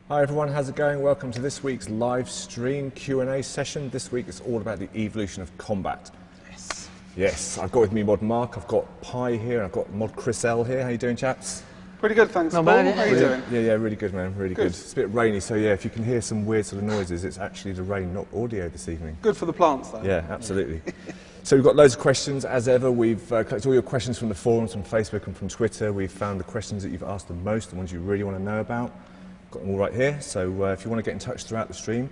Hi everyone, how's it going? Welcome to this week's live stream Q&A session. This week it's all about the evolution of combat. Yes. Yes, I've got with me Mod Mark, I've got Pi here, and I've got Mod Chris L here. How you doing, chaps? Pretty good, thanks. Not Paul. bad, yeah. How are you doing? Yeah, really good, man, really good. It's a bit rainy, so yeah, if you can hear some weird sort of noises, it's actually the rain, not audio this evening. Good for the plants, though. Yeah, absolutely. So we've got loads of questions, as ever. We've collected all your questions from the forums, from Facebook and from Twitter. We've found the questions that you've asked the most, the ones you really want to know about. Got them all right here, so if you want to get in touch throughout the stream,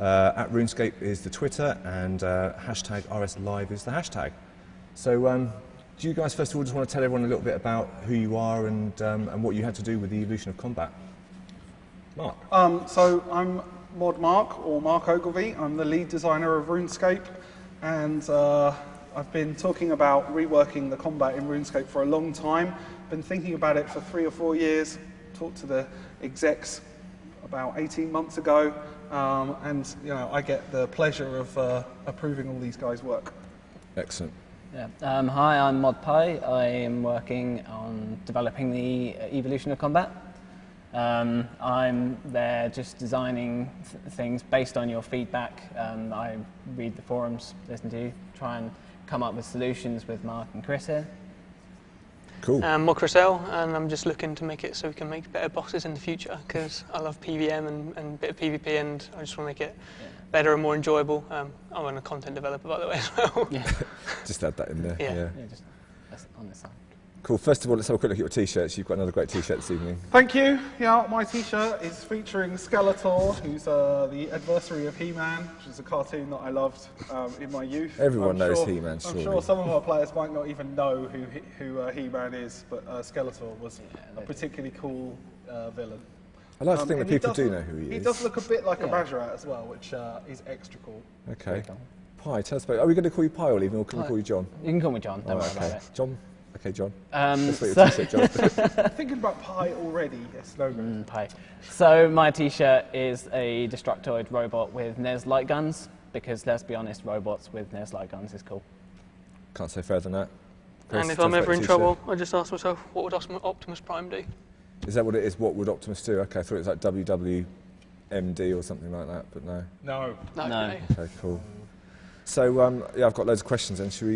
at RuneScape is the Twitter, and hashtag RSLive is the hashtag. So do you guys first of all just want to tell everyone a little bit about who you are and what you had to do with the evolution of combat? Mark? So I'm Mod Mark, or Mark Ogilvie. I'm the lead designer of RuneScape, and I've been talking about reworking the combat in RuneScape for a long time. Been thinking about it for 3 or 4 years. Talked to the execs about 18 months ago, and I get the pleasure of approving all these guys' work. Excellent. Yeah. Hi, I'm Mod Pi. I am working on developing the evolution of combat. I'm there just designing things based on your feedback. I read the forums, listen to you, try and come up with solutions with Mark and Chris here. Cool. I'm Mod Chris L, and I'm just looking to make it so we can make better bosses in the future, because I love PvM and a bit of PvP, and I just want to make it better and more enjoyable. I'm a content developer, by the way, as well. Yeah. Just add that in there. Yeah. Yeah, just that's on this side. Cool. First of all, let's have a quick look at your t-shirts. You've got another great t-shirt this evening. Thank you. Yeah, my t-shirt is featuring Skeletor, who's the adversary of He-Man, which is a cartoon that I loved in my youth. Everyone knows He-Man, surely. I'm sure some of our players might not even know who He-Man is, but Skeletor was a particularly cool villain. I like to think that And he people do does- know who he is. He does look a bit like a Bajorat as well, which is extra cool. Okay. Pi, tell us about. Are we going to call you Pi or even, or can we call you John? You can call me John, don't worry okay. about it. John? Okay, John. So, That's what your t-shirt, John. Thinking about Pi already, yes, no. Pi. So my t-shirt is a Destructoid robot with NES light guns, because let's be honest, robots with NES light guns is cool. Can't say further than that. Chris, And if tell us I'm about ever your in t-shirt. trouble, I just ask myself, what would Optimus Prime do? Is that what it is? What would Optimus do? Okay, I thought it was like WWMD or something like that, but no. No. No. Okay, cool. So, yeah, I've got loads of questions then. Should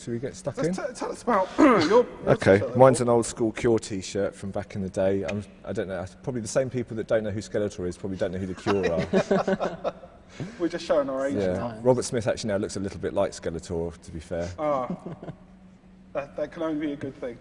we get stuck in? Tell us about your Okay, t-shirt, mine's an old school Cure t-shirt from back in the day. I don't know, probably the same people that don't know who Skeletor is probably don't know who the Cure are. We're just showing our age. Yeah. Robert Smith actually now looks a little bit like Skeletor, to be fair. That can only be a good thing.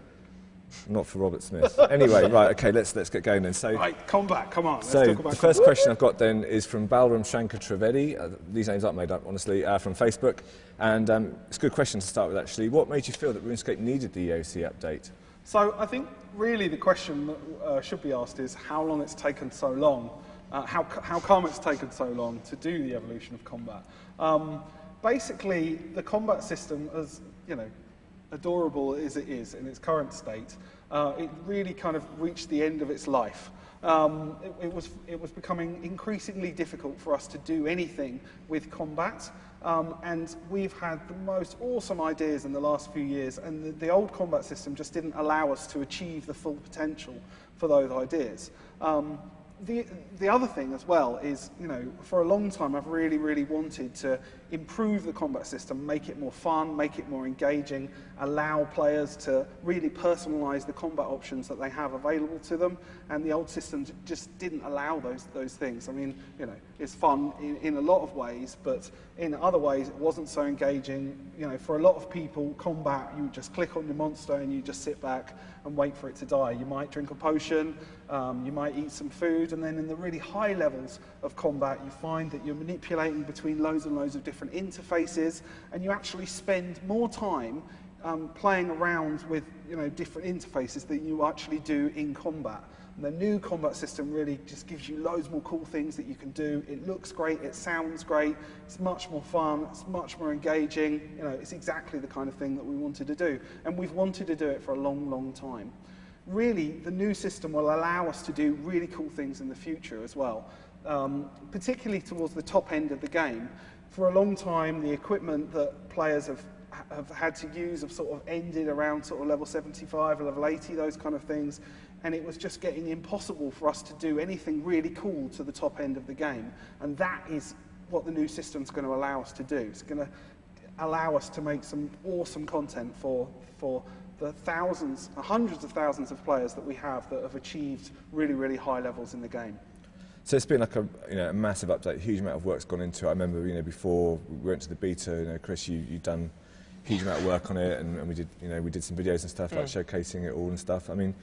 Not for Robert Smith. Anyway, right, okay, let's get going then. So, Right, combat, come on. Let's so talk about the first combat. question I've got then is from Balram Shankar Trivedi. These names aren't made up, honestly, from Facebook. And it's a good question to start with, actually. What made you feel that RuneScape needed the EoC update? So I think really the question that should be asked is how long it's taken so long. How come it's taken so long to do the evolution of combat? Basically, the combat system, as adorable as it is in its current state, it really kind of reached the end of its life. It was becoming increasingly difficult for us to do anything with combat, and we've had the most awesome ideas in the last few years, and the old combat system just didn't allow us to achieve the full potential for those ideas. The other thing as well is, for a long time I've really wanted to improve the combat system, make it more fun, make it more engaging, allow players to really personalise the combat options that they have available to them, and the old system just didn't allow those things. I mean, it's fun in a lot of ways, but in other ways it wasn't so engaging. For a lot of people, combat, you just click on your monster and you just sit back and wait for it to die. You might drink a potion, you might eat some food, and then in the really high levels of combat you find that you're manipulating between loads and loads of different interfaces, and you actually spend more time playing around with different interfaces than you actually do in combat. And the new combat system really just gives you loads more cool things that you can do. It looks great, it sounds great, it's much more fun, it's much more engaging. It's exactly the kind of thing that we wanted to do, and we've wanted to do it for a long time. Really, the new system will allow us to do really cool things in the future as well, particularly towards the top end of the game. For a long time, the equipment that players have have had to use have sort of ended around sort of level 75 or level 80, those kind of things, and it was just getting impossible for us to do anything really cool to the top end of the game, and that is what the new system's going to allow us to do. It's going to allow us to make some awesome content for the thousands, hundreds of thousands of players that we have that have achieved really, really high levels in the game. So it's been like a massive update, a huge amount of work's gone into it. I remember before we went to the beta, Chris, you'd done a huge amount of work on it, and we did some videos and stuff like showcasing it all and stuff. I mean,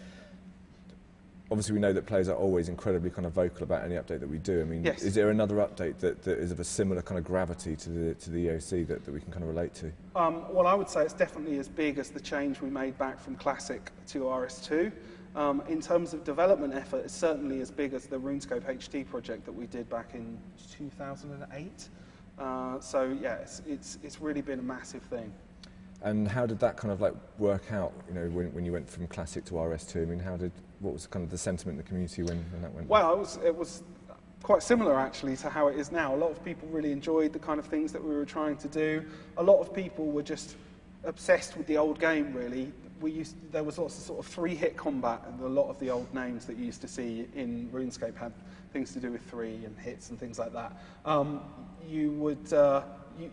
obviously we know that players are always incredibly kind of vocal about any update that we do. I mean, yes. Is there another update that is of a similar kind of gravity to the EoC that we can kind of relate to? Well, I would say it's definitely as big as the change we made back from Classic to RS2. In terms of development effort, it's certainly as big as the RuneScape HD project that we did back in 2008. So yeah, it's really been a massive thing. And how did that kind of like work out? When you went from Classic to RS2. I mean, what was kind of the sentiment in the community when that went? Well, it was quite similar actually to how it is now. A lot of people really enjoyed the kind of things that we were trying to do. A lot of people were just obsessed with the old game, really. There was lots of sort of three-hit combat, and a lot of the old names that you used to see in RuneScape had things to do with three and hits and things like that.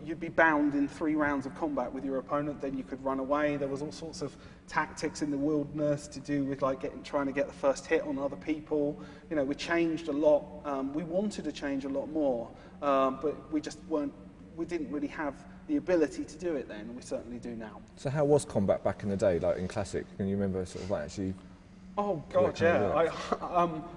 You'd be bound in 3 rounds of combat with your opponent, then you could run away. There was all sorts of tactics in the wilderness to do with like trying to get the first hit on other people. We changed a lot. We wanted to change a lot more, but we didn't really have the ability to do it then, and we certainly do now. So how was combat back in the day, like in Classic? Can you remember sort of like actually? Oh God, yeah.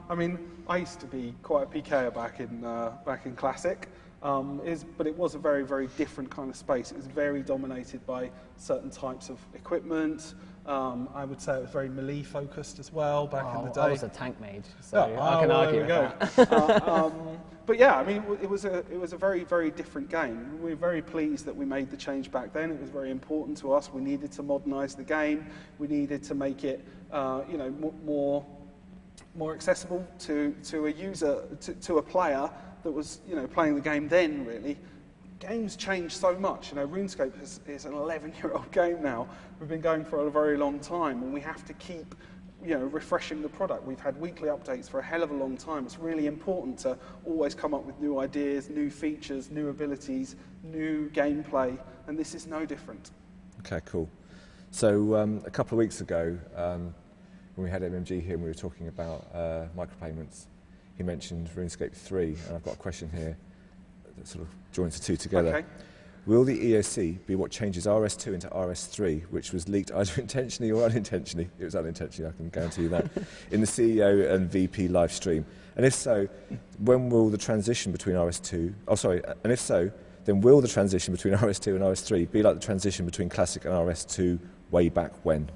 I mean, I used to be quite a PKer back in Classic. But it was a very, very different kind of space. It was very dominated by certain types of equipment. I would say it was very melee focused as well back in the day. I was a tank mage, so I can argue with that. But yeah, I mean, it was a very, very different game. We were very pleased that we made the change back then. It was very important to us. We needed to modernise the game. We needed to make it, more accessible to a user, to a player that was, playing the game then, really. Games change so much. RuneScape is an 11-year-old game now. We've been going for a very long time, and we have to keep, refreshing the product. We've had weekly updates for a hell of a long time. It's really important to always come up with new ideas, new features, new abilities, new gameplay, and this is no different. Okay, cool. So a couple of weeks ago, when we had MMG here and we were talking about micropayments, he mentioned RuneScape 3, and I've got a question here that sort of joins the two together. Okay. Will the EoC be what changes RS2 into RS3, which was leaked either intentionally or unintentionally? It was unintentionally, I can guarantee you that, in the CEO and VP live stream. And if so, when will the transition between and if so, then will the transition between RS2 and RS3 be like the transition between Classic and RS2 way back when?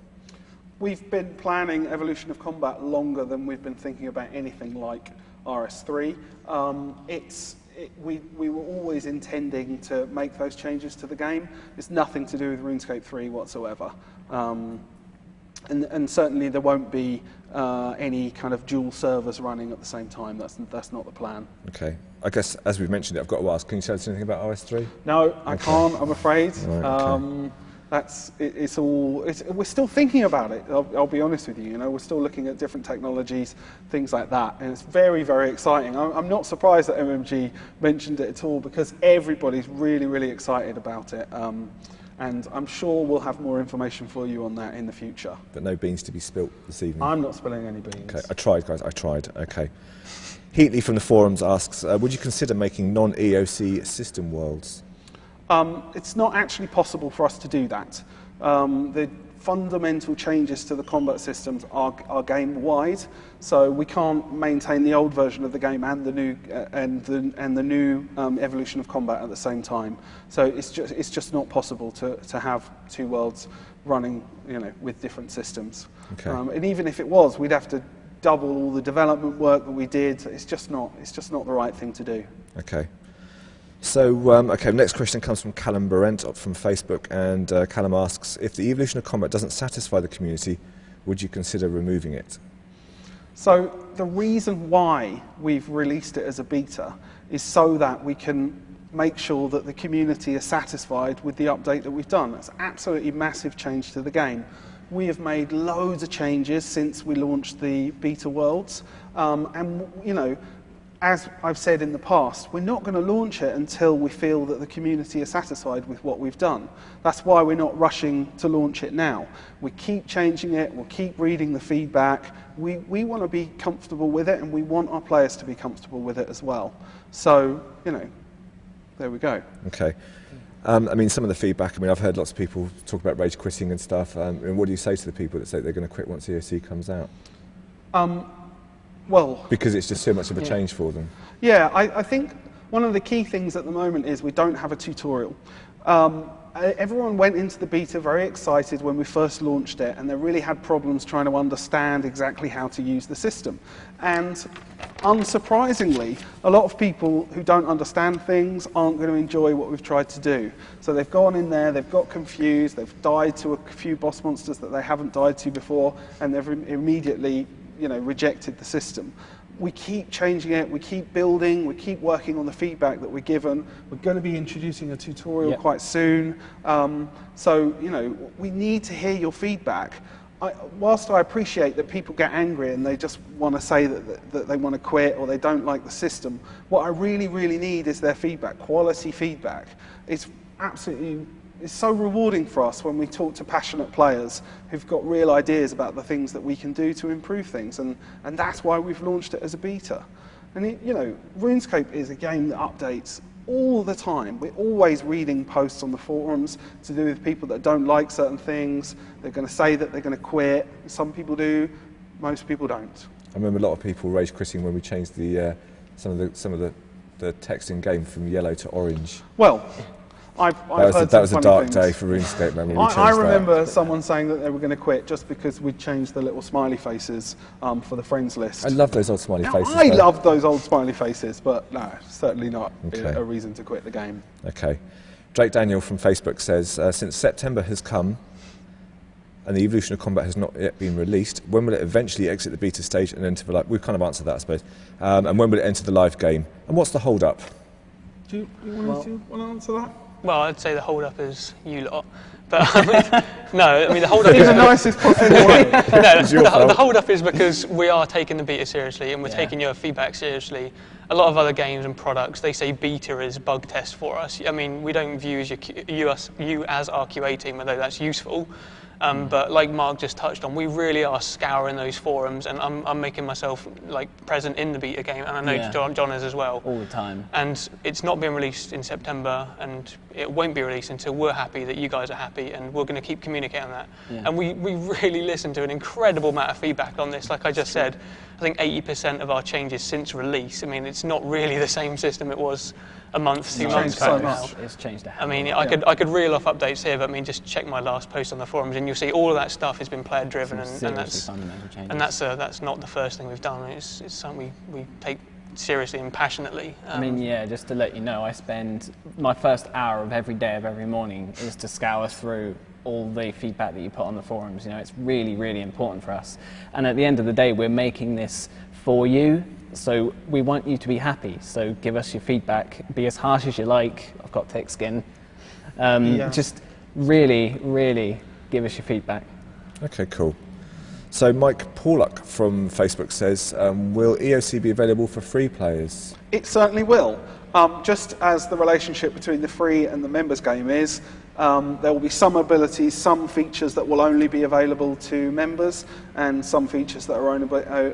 We've been planning Evolution of Combat longer than we've been thinking about anything like RS3. We were always intending to make those changes to the game. It's nothing to do with RuneScape 3 whatsoever. And certainly there won't be any kind of dual servers running at the same time. That's not the plan. Okay. I guess, as we've mentioned it, I've got to ask, can you tell us anything about RS3? No, I can't, I'm afraid. Right, okay. We're still thinking about it, I'll be honest with you. We're still looking at different technologies, things like that, and it's very, very exciting. I'm not surprised that MMG mentioned it at all, because everybody's really, really excited about it, and I'm sure we'll have more information for you on that in the future. But no beans to be spilt this evening? I'm not spilling any beans. Okay, I tried, guys, I tried. Okay. Heatley from the forums asks, would you consider making non-EoC system worlds? It's not actually possible for us to do that. The fundamental changes to the combat systems are game-wide, so we can't maintain the old version of the game and the new evolution of combat at the same time. So it's just not possible to have two worlds running, with different systems. Okay. And even if it was, we'd have to double all the development work that we did. It's just not the right thing to do. Okay. So, next question comes from Callum Barent from Facebook, and Callum asks, if the evolution of combat doesn't satisfy the community, would you consider removing it? So, the reason why we've released it as a beta is so that we can make sure that the community is satisfied with the update that we've done. That's absolutely massive change to the game. We have made loads of changes since we launched the beta worlds, and you know, as I've said in the past, we're not going to launch it until we feel that the community is satisfied with what we've done. That's why we're not rushing to launch it now. We keep changing it, we'll keep reading the feedback. We want to be comfortable with it, and we want our players to be comfortable with it as well. So, you know, there we go. Okay. I mean, some of the feedback, I mean, I've heard lots of people talk about rage quitting and stuff. And what do you say to the people that say they're going to quit once EoC comes out? Well, because it's just so much of a change for them. Yeah, I think one of the key things at the moment is we don't have a tutorial. Everyone went into the beta very excited when we first launched it, and they really had problems trying to understand exactly how to use the system. And unsurprisingly, a lot of people who don't understand things aren't going to enjoy what we've tried to do. So they've gone in there, they've got confused, they've died to a few boss monsters that they haven't died to before, and they've immediately, you know, rejected the system. We keep changing it, we keep building, we keep working on the feedback that we're given. We're going to be introducing a tutorial quite soon. So, you know, we need to hear your feedback. Whilst I appreciate that people get angry and they just want to say that they want to quit or they don't like the system, what I really, really need is their feedback, quality feedback. It's so rewarding for us when we talk to passionate players who've got real ideas about the things that we can do to improve things, and that's why we've launched it as a beta. And you know, RuneScape is a game that updates all the time. We're always reading posts on the forums to do with people that don't like certain things. They're going to say that they're going to quit. Some people do, most people don't. I remember a lot of people rage quitting when we changed the some of the text in game from yellow to orange. Well, that was a dark day for RuneScape, man. I remember someone saying that they were going to quit just because we'd changed the little smiley faces for the friends list. I love those old smiley faces. I love those old smiley faces, but no, certainly not a reason to quit the game. Okay. Drake Daniel from Facebook says, since September has come and the evolution of combat has not yet been released, when will it eventually exit the beta stage and enter the live? We've kind of answered that, I suppose. And when will it enter the live game? And what's the hold-up? Do you want to answer that? Well, I'd say the hold-up is you lot. But no, I mean the hold-up is the nicest possible way. The hold-up is because we are taking the beta seriously and we're taking your feedback seriously. A lot of other games and products, they say beta is bug test for us. I mean, we don't view you as our QA team, although that's useful. But like Mark just touched on, we really are scouring those forums, and I'm making myself like present in the beta game, and I know John is as well. All the time. And it's not been released in September, and it won't be released until we're happy that you guys are happy, and we're going to keep communicating that. Yeah. And we really listen to an incredible amount of feedback on this. Like I just said, I think 80% of our changes since release, I mean, it's not really the same system it was a month, 2 months ago now. It's changed a hell. I mean, I could reel off updates here, but I mean, just check my last post on the forums, and you'll see all of that stuff has been player driven, and that's not the first thing we've done. It's something we take seriously and passionately. I mean, yeah, just to let you know, I spend my first hour of every day of every morning is to scour through all the feedback that you put on the forums. You know, it's really, really important for us. And at the end of the day, we're making this for you. So we want you to be happy. So give us your feedback. Be as harsh as you like. I've got thick skin. Just really, really give us your feedback. Okay, cool. So Mike Pauluk from Facebook says, will EoC be available for free players? It certainly will. Just as the relationship between the free and the members game is, there will be some abilities, some features that will only be available to members, and some features that are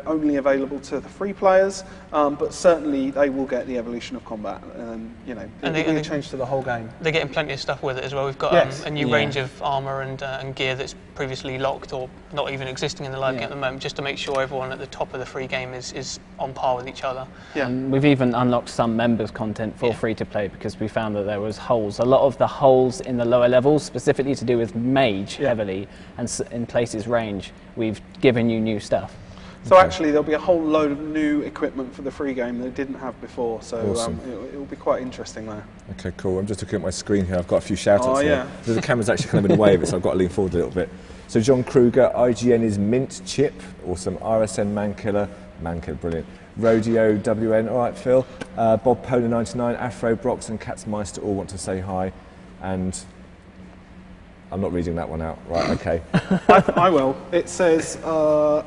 only available to the free players. But certainly they will get the evolution of combat, and you know, it'll be a change to the whole game. They're getting plenty of stuff with it as well. We've got a new range of armour and gear that's previously locked or not even existing in the live game at the moment, just to make sure everyone at the top of the free game is on par with each other. Yeah. And we've even unlocked some members content for free to play because we found that there was holes. A lot of the holes in the lower levels, specifically to do with mage heavily, and in places range, we've given you new stuff. So actually there'll be a whole load of new equipment for the free game that it didn't have before, so awesome. It'll be quite interesting there. Okay, cool. I'm just looking at my screen here. I've got a few shout-outs here. The camera's actually kind of in the way of it, so I've got to lean forward a little bit. So John Kruger, IGN is Mint Chip, awesome. RSN Mankiller, Manka, brilliant. Rodeo WN, all right, Phil. Bob Polar 99, Afro Brox, and Katzmeister all want to say hi, and I'm not reading that one out. Right, okay. I will. It says, Rachel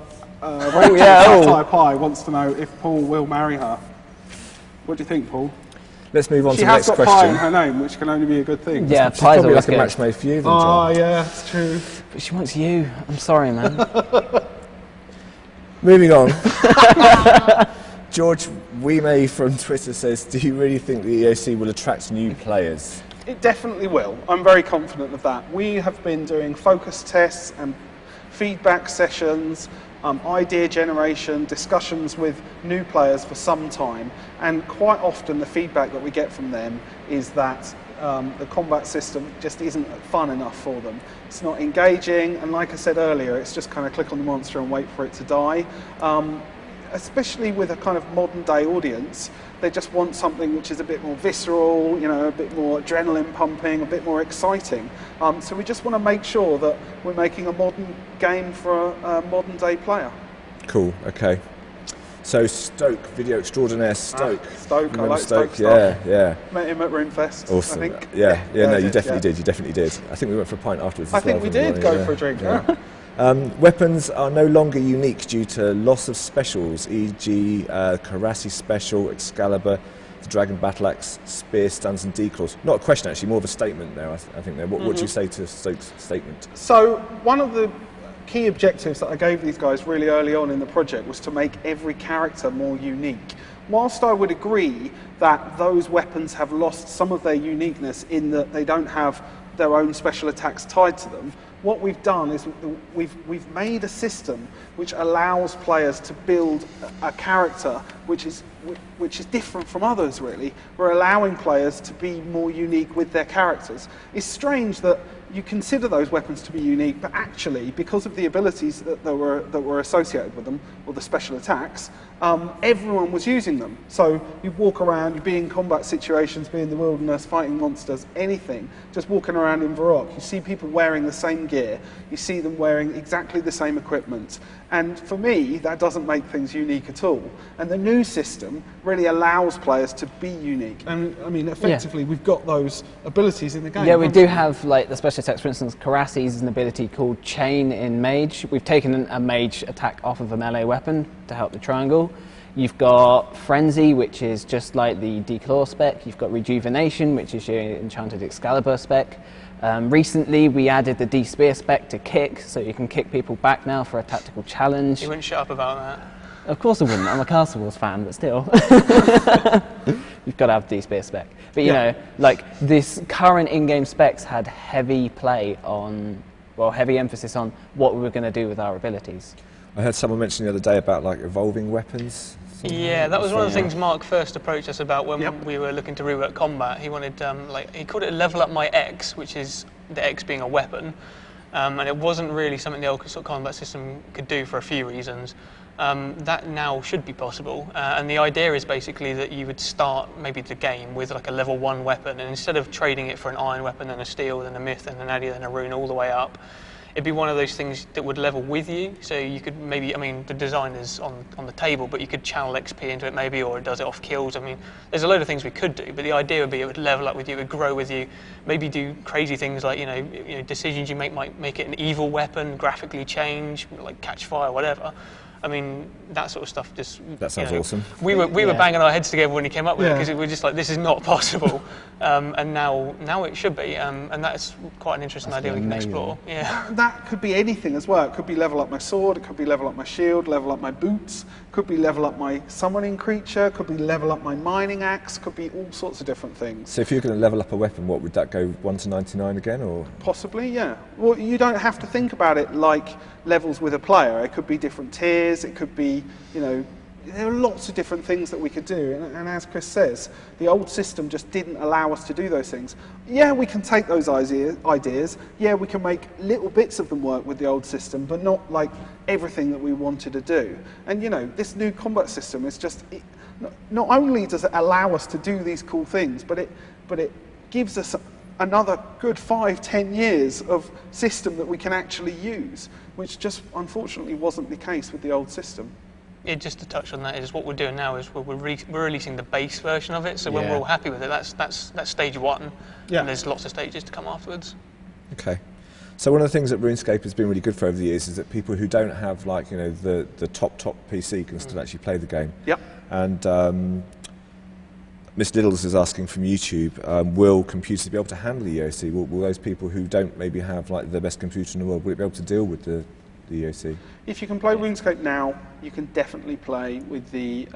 Pie wants to know if Paul will marry her. What do you think, Paul? Let's move on to the next She has got question. Pie in her name, which can only be a good thing. Yeah, She's Pie's probably always like a good. match made for you, then, John. Oh, yeah, it's true. But she wants you. I'm sorry, man. Moving on. George Weemay from Twitter says, do you really think the EoC will attract new players? It definitely will. I'm very confident of that. We have been doing focus tests and feedback sessions, idea generation, discussions with new players for some time, and quite often the feedback that we get from them is that the combat system just isn't fun enough for them. It's not engaging, and like I said earlier, it's just kind of click on the monster and wait for it to die. Especially with a kind of modern day audience, they just want something which is a bit more visceral, you know, a bit more adrenaline pumping, a bit more exciting. So we just want to make sure that we're making a modern game for a modern day player. Cool, okay. So Stoke, video extraordinaire Stoke. Stoke, I like Stoke. Yeah. Met him at RuneFest, Awesome. I think. Yeah, no, you did, definitely did. You definitely did. I think we went for a pint afterwards. I as well think we from the did morning, go for a drink. Yeah. Weapons are no longer unique due to loss of specials, e.g. Karasi Special, Excalibur, the Dragon Battle Axe, Spear, Stuns and Declaws. Not a question actually, more of a statement there, I think there. What would you say to Stoke's statement? So one of the key objectives that I gave these guys really early on in the project was to make every character more unique. Whilst I would agree that those weapons have lost some of their uniqueness in that they don't have their own special attacks tied to them, what we've done is we've made a system which allows players to build a character which is different from others, really. We're allowing players to be more unique with their characters. It's strange that you consider those weapons to be unique, but actually, because of the abilities that were associated with them, or the special attacks, everyone was using them. So you walk around, you be in combat situations, be in the wilderness, fighting monsters, anything, just walking around in Varrock, you see people wearing the same gear, you see them wearing exactly the same equipment. And for me, that doesn't make things unique at all. And the new system really allows players to be unique. And I mean, effectively, we've got those abilities in the game. Yeah, we do have like the special attacks. For instance, Karasi's is an ability called Chain in Mage. We've taken a mage attack off of a melee weapon to help the triangle. You've got Frenzy, which is just like the Declaw spec. You've got Rejuvenation, which is your Enchanted Excalibur spec. Recently, we added the D-Spear spec to kick, so you can kick people back now for a tactical challenge. You wouldn't shut up about that. Of course I wouldn't. I'm a Castle Wars fan, but still. You've got to have D-Spear spec. But you know, like this current in-game specs had heavy play on, well, heavy emphasis on what we were going to do with our abilities. I heard someone mention the other day about like evolving weapons. Yeah, that was one of the things Mark first approached us about when we were looking to rework combat. He wanted, like, he called it level up my X, which is the X being a weapon, and it wasn't really something the old sort of combat system could do for a few reasons. That now should be possible, and the idea is basically that you would start maybe the game with like a level 1 weapon, and instead of trading it for an iron weapon, then a steel, then a myth, then an addy, then a rune, all the way up, it'd be one of those things that would level with you. So you could maybe, I mean, the design is on the table, but you could channel XP into it maybe, or it does it off kills. I mean, there's a load of things we could do, but the idea would be it would level up with you, it would grow with you, maybe do crazy things like, you know, decisions you make might make it an evil weapon, graphically change, like catch fire, whatever. I mean, that sort of stuff just... That sounds awesome. We were banging our heads together when he came up with it, because we were just like, this is not possible. And now it should be, and that's quite an interesting idea we can explore. Yeah. That could be anything as well. It could be level up my sword, it could be level up my shield, level up my boots, could be level up my summoning creature, could be level up my mining axe, could be all sorts of different things. So if you're going to level up a weapon, what would that go 1 to 99 again, or? Possibly, yeah. Well, you don't have to think about it like levels with a player. It could be different tiers, it could be, you know, there are lots of different things that we could do, and as Chris says, the old system just didn't allow us to do those things. Yeah, we can take those ideas, yeah, we can make little bits of them work with the old system, but not like everything that we wanted to do. And you know, this new combat system is just, not only does it allow us to do these cool things, but it gives us another good 5-10 years of system that we can actually use, which just unfortunately wasn't the case with the old system. just to touch on that, is what we're doing now is we're releasing the base version of it. So when we're all happy with it, that's stage 1. Yeah. And there's lots of stages to come afterwards. Okay. So one of the things that RuneScape has been really good for over the years is that people who don't have, like, you know, the top PC can still actually play the game. Yep. And Miss Liddles is asking from YouTube, will computers be able to handle the EoC? Will those people who don't maybe have, like, the best computer in the world, will it be able to deal with the EoC? If you can play RuneScape now, you can definitely play with the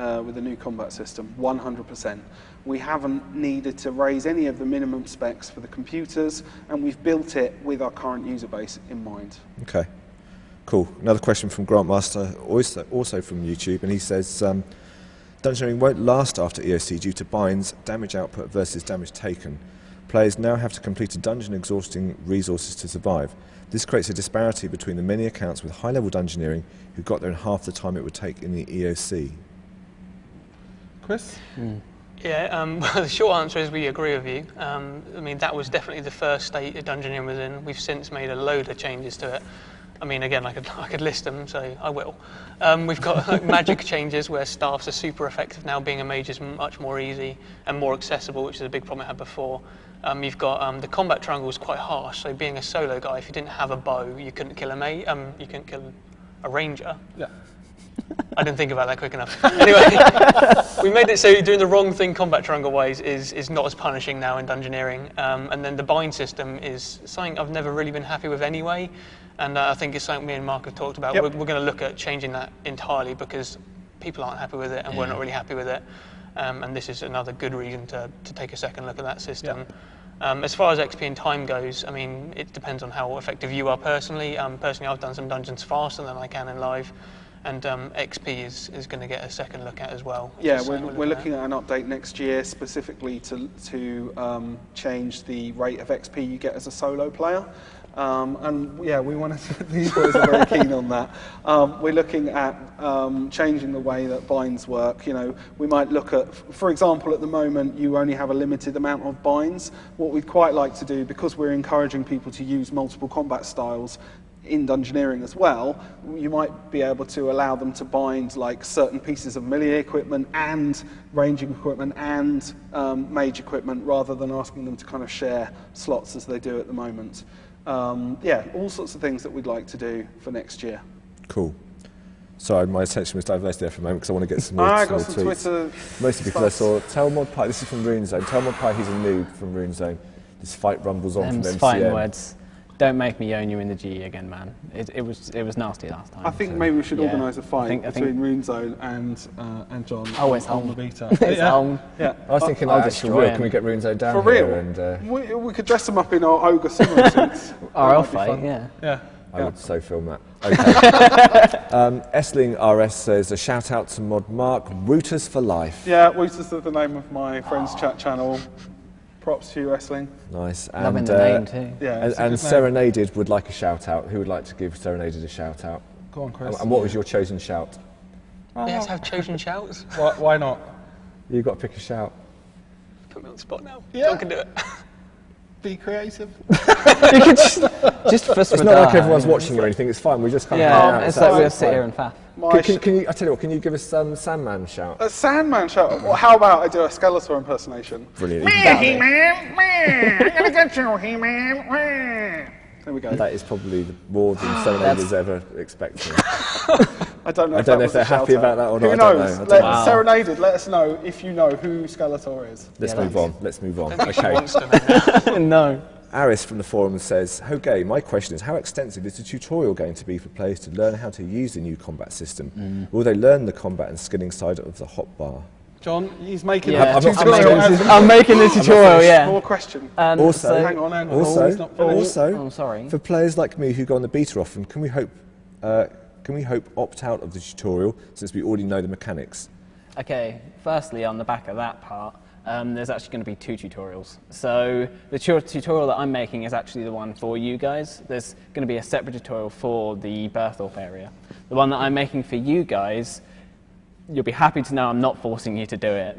new combat system, 100%. We haven't needed to raise any of the minimum specs for the computers, and we've built it with our current user base in mind. Okay, cool. Another question from Grantmaster, also from YouTube, and he says, dungeoneering won't last after EoC due to binds, damage output versus damage taken. Players now have to complete a dungeon exhausting resources to survive. This creates a disparity between the many accounts with high-level dungeoneering who got there in half the time it would take in the EoC. Chris? Yeah, well, the short answer is we agree with you. I mean, that was definitely the first state that Dungeoneering was in. We've since made a load of changes to it. I mean, again, I could list them, so I will. We've got like, magic changes where staffs are super effective now. Being a mage is much more easy and more accessible, which is a big problem I had before. You've got the combat triangle is quite harsh, so being a solo guy, if you didn't have a bow, you couldn't kill a mage. You couldn't kill a ranger. Yeah. I didn't think about that quick enough. Anyway, we made it so doing the wrong thing combat triangle-wise is not as punishing now in Dungeoneering. And then the bind system is something I've never really been happy with anyway. And I think it's something me and Mark have talked about. Yep. We're going to look at changing that entirely because people aren't happy with it and we're not really happy with it. And this is another good reason to take a second look at that system. Yep. As far as XP and time goes, I mean, it depends on how effective you are personally. Personally, I've done some dungeons faster than I can in live. And XP is going to get a second look at as well. Yeah, we're looking at an update next year specifically to change the rate of XP you get as a solo player. And yeah, we want to. These boys are very keen on that. We're looking at changing the way that binds work. You know, we might look at, for example, at the moment you only have a limited amount of binds. What we'd quite like to do, because we're encouraging people to use multiple combat styles in Dungeoneering as well, you might be able to allow them to bind like certain pieces of melee equipment and ranging equipment and mage equipment rather than asking them to kind of share slots as they do at the moment. Yeah, all sorts of things that we'd like to do for next year. Cool. Sorry, my attention was diverted there for a moment because I want to get some more I got some tweets. Twitter Mostly because I saw Telmod Pie, this is from RuneZone. Telmod Pie, he's a noob from RuneZone. This fight rumbles on from MCM. Fighting words. Don't make me own you in the GE again, man. It was nasty last time. I think maybe we should organise a fight I between RuneZone and John. Oh, it's on on the beta. It's on. Yeah. I was thinking, I'll for destroy real, him. can we get RuneZone down For here? real? And, We could dress them up in our ogre sumo suits. RL That might be fight, fun. yeah. Yeah. I would so film that. Okay. Essling RS says, a shout out to Mod Mark, Rooters for Life. Yeah, Wooters is the name of my friend's chat channel. Props to you, Essling. Nice. Loving And, the name too. Yeah, it's a and good name. Serenaded would like a shout out. Who would like to give Serenaded a shout out? Go on, Chris. And what was your chosen shout? Yes, have chosen shouts. Why not? You've got to pick a shout. Put me on the spot now. Yeah. John can do it. Be creative. You could just fuss It's with not like that. everyone's watching or anything, it's fine, we just kind of hang Yeah, out. it's So like we'll it's sit fine. here and faff. Can you, I tell you what, can you give us some Sandman shout? A Sandman shout. Well, how about I do a Skeletor impersonation? Brilliant. He-Man, I'm gonna get you, He-Man. There we go. That is probably more than Serenade's ever expecting. I don't know. I don't know if they're happy about that or not. Who I don't knows? know. I don't know. Serenaded. Let us know if you know who Skeletor is. Let's move on. Let's move on. I think she Okay. wants to know. No. Aris from the forum says, Hoge, my question is, how extensive is the tutorial going to be for players to learn how to use the new combat system? Will they learn the combat and skilling side of the hotbar? John, he's making Yeah, a I'm not tutorial. finished. I'm making the tutorial, yeah. More question. Also, Hang on. Oh, he's not finished. Oh, sorry. for players like me who go on the beta often, can we hope opt out of the tutorial since we already know the mechanics? Okay, firstly, on the back of that part, there's actually going to be 2 tutorials. So the tutorial that I'm making is actually the one for you guys. There's going to be a separate tutorial for the Berthorpe area. The one that I'm making for you guys, you'll be happy to know I'm not forcing you to do it.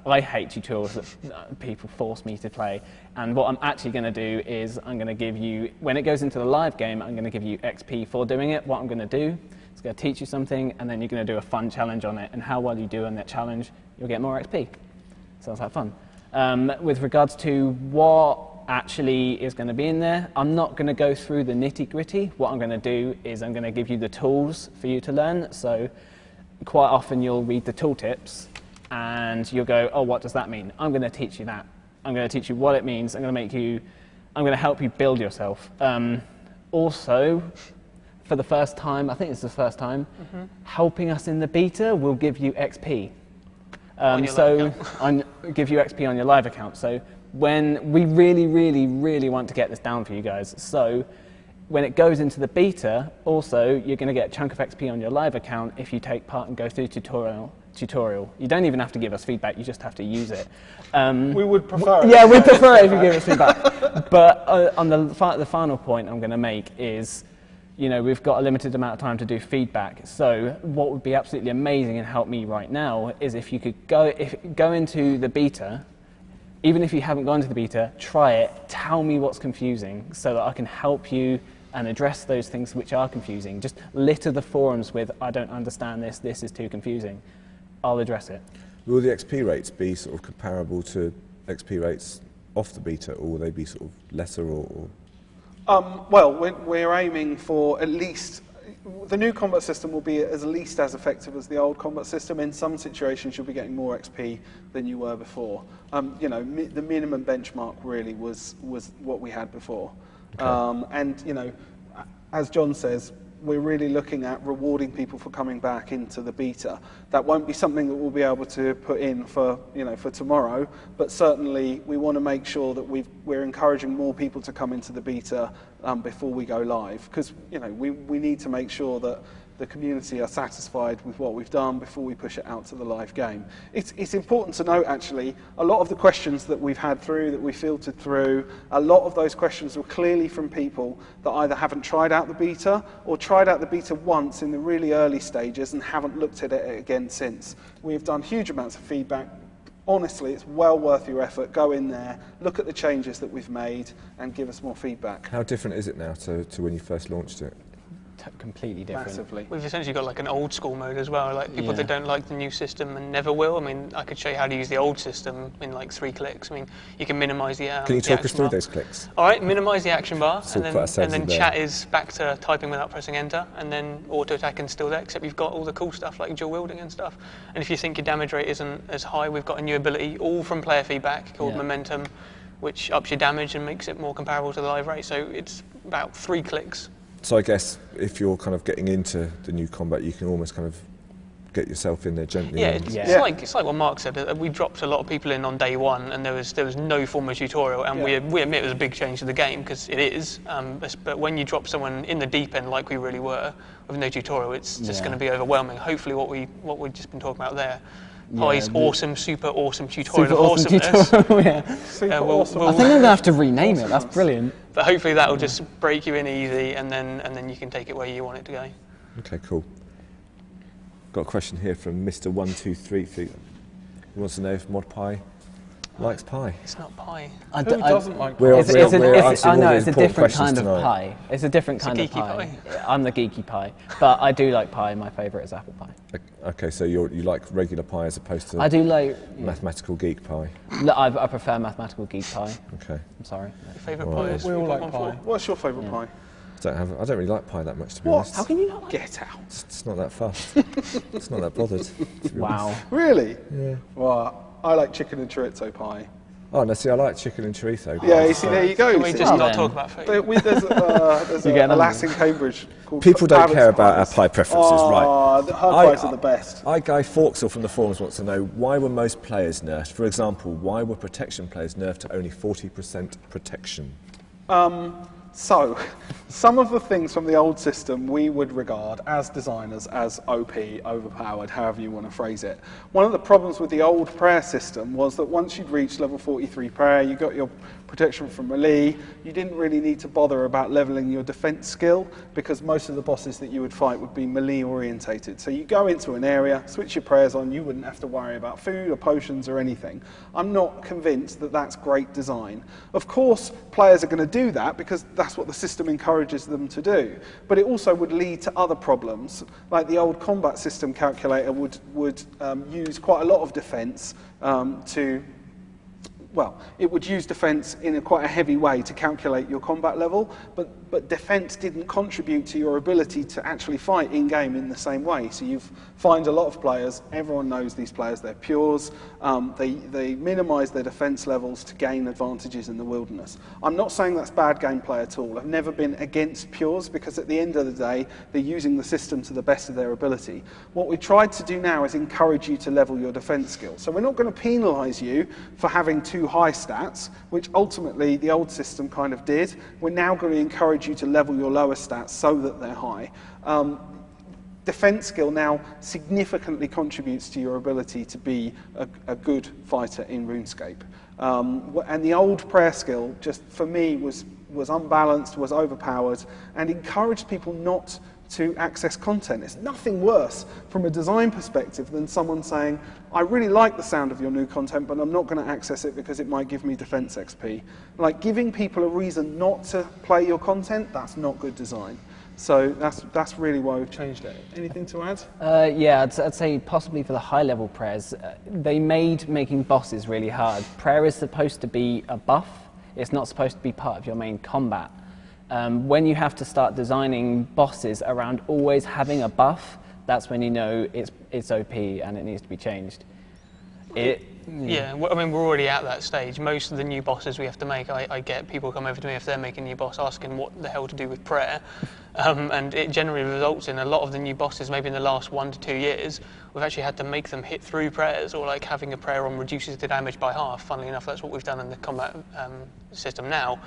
I hate tutorials that people force me to play. And what I'm actually going to do is I'm going to give you, when it goes into the live game, I'm going to give you XP for doing it. What I'm going to do, It's going to teach you something, and then you're going to do a fun challenge on it. And how well you do on that challenge, you'll get more XP. Sounds like fun. With regards to what actually is going to be in there, I'm not going to go through the nitty-gritty. What I'm going to do is I'm going to give you the tools for you to learn. So quite often you'll read the tooltips, and you'll go, oh, what does that mean? I'm going to teach you that. I'm going to teach you what it means. I'm going to help you build yourself. Also, for the first time, I think it's the first time, helping us in the beta will give you XP. Give you XP on your live account. So when we really, really, really want to get this down for you guys. So when it goes into the beta, also, you're going to get a chunk of XP on your live account if you take part and go through tutorial. You don't even have to give us feedback, you just have to use it. We would prefer it. Yeah, we'd prefer it if you give us feedback. But on the final point I'm going to make is, we've got a limited amount of time to do feedback. So what would be absolutely amazing and help me right now is if you could go into the beta, even if you haven't gone to the beta, try it, tell me what's confusing so that I can help you and address those things which are confusing. Just litter the forums with, I don't understand this, this is too confusing. I'll address it. Will the XP rates be sort of comparable to XP rates off the beta, or will they be sort of lesser or? Well, we're aiming for at least, the new combat system will be at least as effective as the old combat system. In some situations, you'll be getting more XP than you were before. The minimum benchmark really was what we had before. Okay. As John says, we're really looking at rewarding people for coming back into the beta. That won't be something that we'll be able to put in for tomorrow, but certainly we want to make sure that we're encouraging more people to come into the beta before we go live, because we need to make sure that the community are satisfied with what we've done before we push it out to the live game. It's important to note, actually, a lot of the questions that we've had through, that we filtered through, a lot of those questions were clearly from people that either haven't tried out the beta or tried out the beta once in the really early stages and haven't looked at it again since. We've done huge amounts of feedback. Honestly, it's well worth your effort. Go in there, look at the changes that we've made, and give us more feedback. How different is it now to when you first launched it? Completely different. Massively. We've essentially got like an old school mode as well, like people that don't like the new system and never will. I mean, I could show you how to use the old system in like 3 clicks. I mean, you can minimise the Can you talk us through those clicks? All right, minimise the action bar, So and then chat is back to typing without pressing enter, and then auto attacking still there, except you've got all the cool stuff like dual wielding and stuff. And if you think your damage rate isn't as high, we've got a new ability, all from player feedback, called Momentum, which ups your damage and makes it more comparable to the live rate. So it's about 3 clicks. So I guess if you're kind of getting into the new combat, you can almost kind of get yourself in there gently. Yeah, it's like what Mark said. We dropped a lot of people in on day one, and there was no form of tutorial, and we admit it was a big change to the game, because it is. But when you drop someone in the deep end, like we really were, with no tutorial, it's just going to be overwhelming. Hopefully, what we've just been talking about there. Pie's awesome, super awesome tutorial of awesomeness. Super awesome. I think I'm going to have to rename it. That's brilliant. But hopefully that will just break you in easy, and then you can take it where you want it to go. Okay, cool. Got a question here from Mr. 123. He wants to know if ModPie likes pie. It's not pie. Who doesn't like pie? I know, it's a different kind of pie. It's a different kind of pie. I'm the geeky pie. But I do like pie. My favourite is apple pie. Okay, so you like regular pie as opposed to I do like mathematical geek pie? No, I prefer mathematical geek pie. Okay. I'm sorry. Your favourite pie is? We all like pie. What's your favourite pie? I don't really like pie that much, to be honest. How can you not like Get out. It's not that fast. It's not that bothered. Wow. Really? Yeah. Well, I like chicken and chorizo pie. Oh, no, see, I like chicken and chorizo. Yeah, you see, there you go. Can we just not talk about food? There's a lass in Cambridge called People don't care about our pies. pie preferences, right? Her pies are the best. Guy Forksell from the forums wants to know, why were most players nerfed? For example, why were protection players nerfed to only 40% protection? So, some of the things from the old system we would regard as designers as OP, overpowered, however you want to phrase it. One of the problems with the old prayer system was that once you'd reached level 43 prayer, you got your protection from melee. You didn't really need to bother about leveling your defense skill because most of the bosses that you would fight would be melee orientated. So you go into an area, switch your prayers on, you wouldn't have to worry about food or potions or anything. I'm not convinced that that's great design. Of course, players are going to do that because that's what the system encourages them to do. But it also would lead to other problems, like the old combat system calculator would use quite a lot of defense it would use defense in quite a heavy way to calculate your combat level, but defense didn't contribute to your ability to actually fight in-game in the same way. So you find a lot of players, everyone knows these players, they're pures, they minimize their defense levels to gain advantages in the wilderness. I'm not saying that's bad gameplay at all. I've never been against pures because at the end of the day, they're using the system to the best of their ability. What we tried to do now is encourage you to level your defense skills. So we're not going to penalize you for having too high stats, which ultimately the old system kind of did. We're now going to encourage you to level your lower stats so that they're high. Defense skill now significantly contributes to your ability to be a good fighter in RuneScape. And the old prayer skill, just for me, was unbalanced, was overpowered, and encouraged people not to access content. It's nothing worse from a design perspective than someone saying, I really like the sound of your new content, but I'm not going to access it because it might give me defense XP. Like giving people a reason not to play your content, that's not good design. So that's really why we've changed it. Anything to add? Yeah, I'd say possibly for the high-level prayers, they made making bosses really hard. Prayer is supposed to be a buff. It's not supposed to be part of your main combat. When you have to start designing bosses around always having a buff, that's when you know it's OP and it needs to be changed. Yeah, I mean, we're already at that stage. Most of the new bosses we have to make, I get people come over to me if they're making a new boss asking what the hell to do with prayer. And it generally results in a lot of the new bosses, maybe in the last 1 to 2 years, we've actually had to make them hit through prayers, or like having a prayer on reduces the damage by half. Funnily enough, that's what we've done in the combat system now.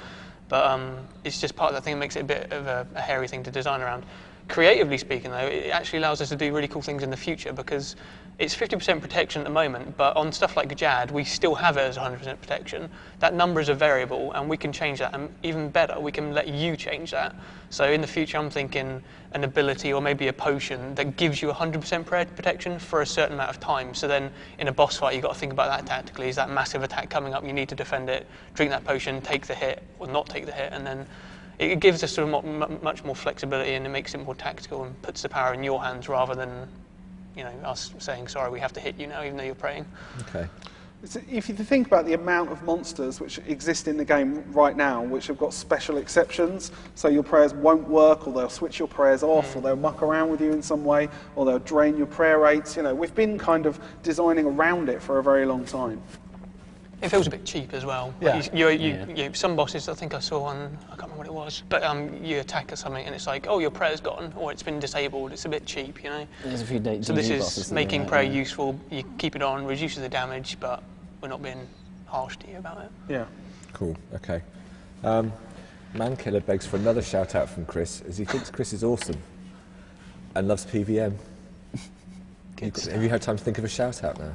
But it's just part of that thing that makes it a bit of a hairy thing to design around. Creatively speaking, though, it actually allows us to do really cool things in the future because it's 50% protection at the moment, but on stuff like Jad, we still have it as 100% protection. That number is a variable, and we can change that, and even better, we can let you change that. So in the future, I'm thinking an ability or maybe a potion that gives you 100% protection for a certain amount of time. So then in a boss fight, you've got to think about that tactically. Is that massive attack coming up? You need to defend it, drink that potion, take the hit, or not take the hit, and then it gives us sort of much more flexibility, and it makes it more tactical and puts the power in your hands rather than us saying, sorry, we have to hit you now, even though you're praying. Okay. If you think about the amount of monsters which exist in the game right now, which have got special exceptions, so your prayers won't work, or they'll switch your prayers off, or they'll muck around with you in some way, or they'll drain your prayer rates, we've been kind of designing around it for a very long time. It feels a bit cheap as well. Yeah. Some bosses, I think I saw one, I can't remember what it was, but you attack or something and it's like, oh, your prayer's gone, or it's been disabled. It's a bit cheap, There's a few So this is making prayer useful. You keep it on, reduces the damage, but we're not being harsh to you about it. Yeah. Cool, okay. Mankiller begs for another shout out from Chris, as he thinks Chris is awesome and loves PVM. Have you had time to think of a shout out now?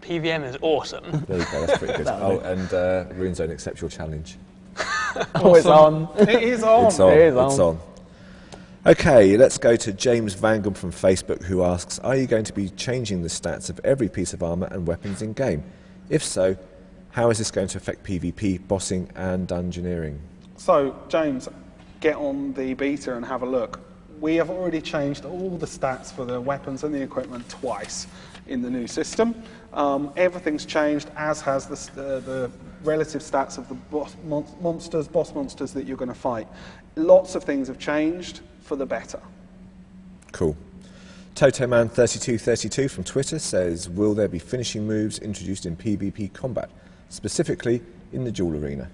PVM is awesome. There you go, that's pretty good. And RuneZone accepts your challenge. Oh, it's on. It is on. It's on. It is It's on. Okay, let's go to James Vangam from Facebook, who asks, are you going to be changing the stats of every piece of armour and weapons in game? If so, how is this going to affect PvP, bossing and dungeoneering? So, James, get on the beta and have a look. We have already changed all the stats for the weapons and the equipment twice in the new system. Everything's changed, as has the relative stats of the boss monsters that you're going to fight. Lots of things have changed for the better. Cool. Totoman3232 from Twitter says, will there be finishing moves introduced in PvP combat, specifically in the duel arena?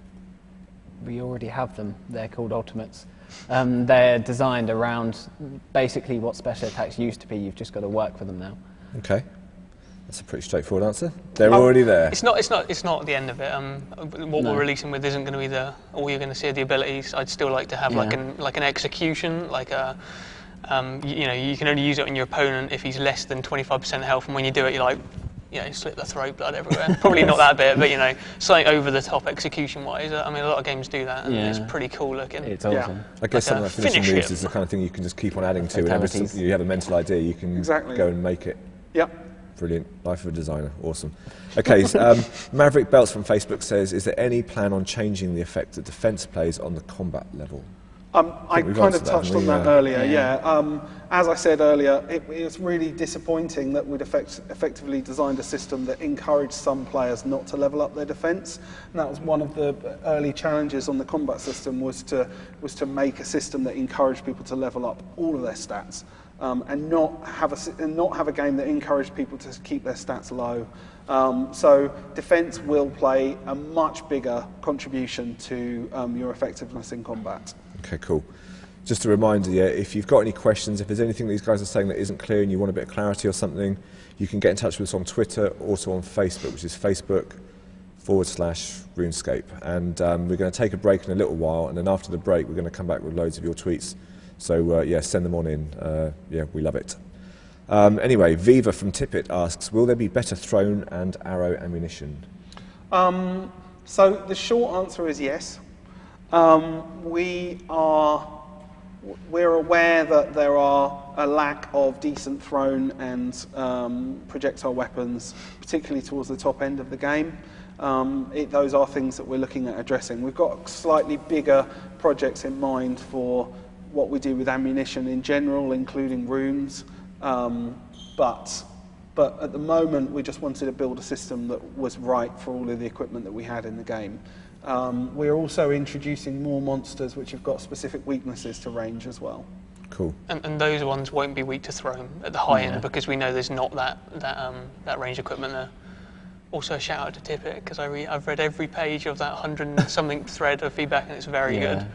We already have them. They're called ultimates. They're designed around basically what special attacks used to be. You've just got to work for them now. Okay. That's a pretty straightforward answer. They're already there. It's not the end of it. What we're releasing with isn't going to be all you're going to see are the abilities. I'd still like to have like an execution, like a you can only use it on your opponent if he's less than 25% health, and when you do it, you're like, slit the throat, blood everywhere. Probably not that bit, but something over the top execution-wise. I mean, a lot of games do that, and it's pretty cool looking. It's awesome. I guess Like some of the finishing moves is the kind of thing you can just keep on adding to. And every time you have a mental idea, you can go and make it. Yep. Brilliant. Life of a designer. Awesome. Okay, Maverick Belts from Facebook says, is there any plan on changing the effect that defence plays on the combat level? I kind of touched on that earlier, as I said earlier, it's really disappointing that we'd effectively designed a system that encouraged some players not to level up their defence. And that was one of the early challenges on the combat system, was to make a system that encouraged people to level up all of their stats. And not have a game that encouraged people to keep their stats low. So defence will play a much bigger contribution to your effectiveness in combat. Okay, cool. Just a reminder, if you've got any questions, if there's anything these guys are saying that isn't clear and you want a bit of clarity or something, you can get in touch with us on Twitter, also on Facebook, which is Facebook.com/RuneScape. And we're going to take a break in a little while, and then after the break, we're going to come back with loads of your tweets. So, send them on in. We love it. Anyway, Viva from Tippett asks, will there be better thrown and arrow ammunition? So the short answer is yes. We're aware that there are a lack of decent thrown and projectile weapons, particularly towards the top end of the game. Those are things that we're looking at addressing. We've got slightly bigger projects in mind for what we do with ammunition in general, including runes, but at the moment we just wanted to build a system that was right for all of the equipment that we had in the game. We're also introducing more monsters which have got specific weaknesses to range as well. Cool. And those ones won't be weak to throw at the high end, because we know there's not that range equipment there. Also a shout out to Tippett, because I've read every page of that 100 and something thread of feedback, and it's very good.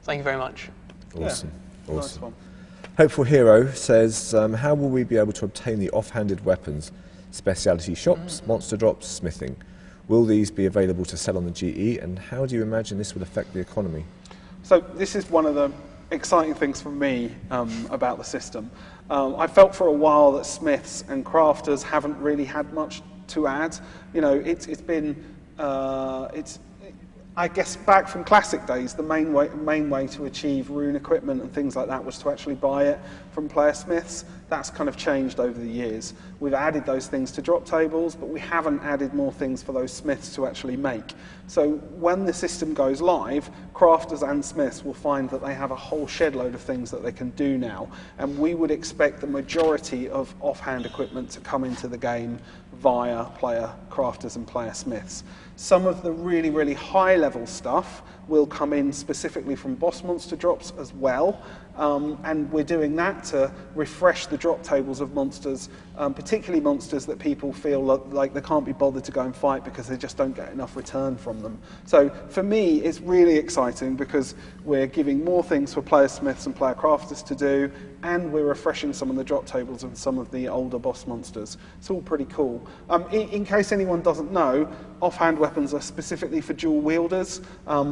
Thank you very much. Awesome. Nice one. Hopeful Hero says, how will we be able to obtain the off-handed weapons? Speciality shops, monster drops, smithing. Will these be available to sell on the GE, and how do you imagine this will affect the economy? So this is one of the exciting things for me about the system. I felt for a while that smiths and crafters haven't really had much to add. I guess back from classic days, the main way to achieve rune equipment and things like that was to actually buy it from player smiths. That's kind of changed over the years. We've added those things to drop tables, but we haven't added more things for those smiths to actually make. So when the system goes live, crafters and smiths will find that they have a whole shed load of things that they can do now, and we would expect the majority of offhand equipment to come into the game via player crafters and player smiths. Some of the really, really high level stuff will come in specifically from boss monster drops as well, and we're doing that to refresh the drop tables of monsters, particularly monsters that people feel like they can't be bothered to go and fight because they just don't get enough return from them. So for me, it's really exciting because we're giving more things for player smiths and player crafters to do, and we're refreshing some of the drop tables and some of the older boss monsters. It's all pretty cool. In case anyone doesn't know, offhand weapons are specifically for dual wielders,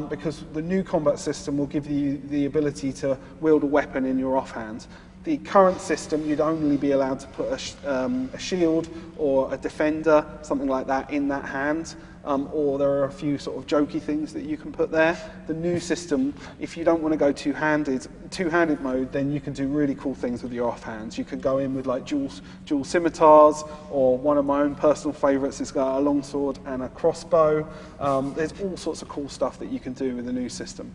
because the new combat system will give you the ability to wield a weapon in your offhand. The current system, you'd only be allowed to put a shield or a defender, something like that, in that hand, or there are a few sort of jokey things that you can put there. The new system, if you don't want to go two-handed mode, then you can do really cool things with your offhands. You can go in with like dual scimitars, or one of my own personal favourites is got a longsword and a crossbow. There's all sorts of cool stuff that you can do with the new system.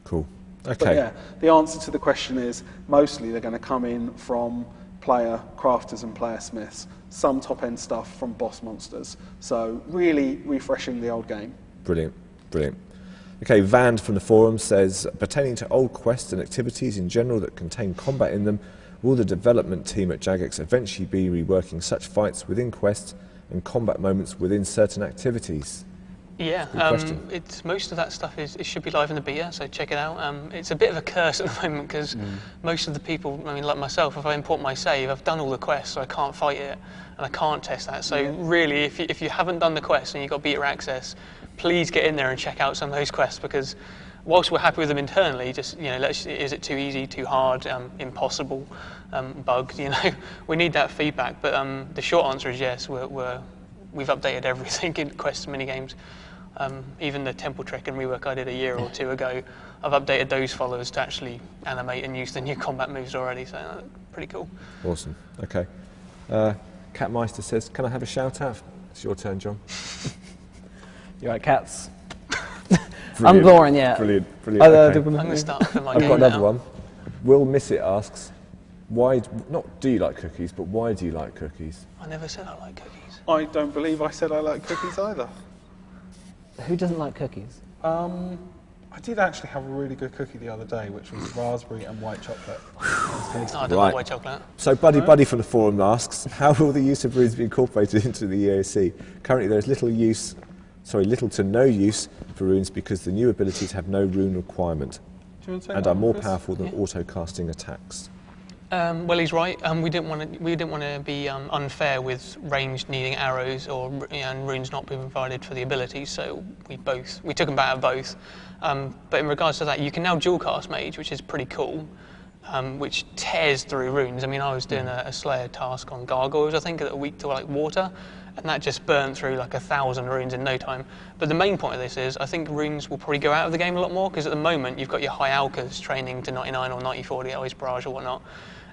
Cool. Okay. But yeah, the answer to the question is mostly they're going to come in from player crafters and player smiths, some top end stuff from boss monsters. So really refreshing the old game. Brilliant, brilliant. Okay, Vand from the forum says, pertaining to old quests and activities in general that contain combat in them, will the development team at Jagex eventually be reworking such fights within quests and combat moments within certain activities? Yeah, it's most of that stuff it should be live in the beta, so check it out. It's a bit of a curse at the moment because most of the people, I mean, like myself, if I import my save, I've done all the quests, so I can't fight it, and I can't test that. So really, if you haven't done the quest and you've got beta access, please get in there and check out some of those quests, because whilst we're happy with them internally, just is it too easy, too hard, impossible, bugged? We need that feedback. But the short answer is yes. we've updated everything in Quest minigames. Even the Temple Trek and rework I did a year or two ago, I've updated those followers to actually animate and use the new combat moves already, so pretty cool. Awesome. Okay. Catmeister says, can I have a shout out? It's your turn, John. You right, cats? I'm boring, yeah. Brilliant. I'm going to start for my I've game got another now. one. Will Miss It asks, why? Not do you like cookies, but why do you like cookies? I never said I like cookies. I don't believe I said I like cookies either. Who doesn't like cookies? I did actually have a really good cookie the other day, which was raspberry and white chocolate. I don't like white chocolate. So Buddy from the forum asks, how will the use of runes be incorporated into the EoC? Currently there is little to no use for runes because the new abilities have no rune requirement and are more powerful than auto-casting attacks. Well, he's right. We didn't want to be unfair with ranged needing arrows and runes not being provided for the abilities. So we took them out of both. But in regards to that, you can now dual cast mage, which is pretty cool. Which tears through runes. I mean, I was doing a Slayer task on gargoyles, I think, at a week to like water, and that just burned through like 1,000 runes in no time. But the main point of this is, I think runes will probably go out of the game a lot more because at the moment you've got your high alkas training to 99 or 94 to get always barrage or whatnot,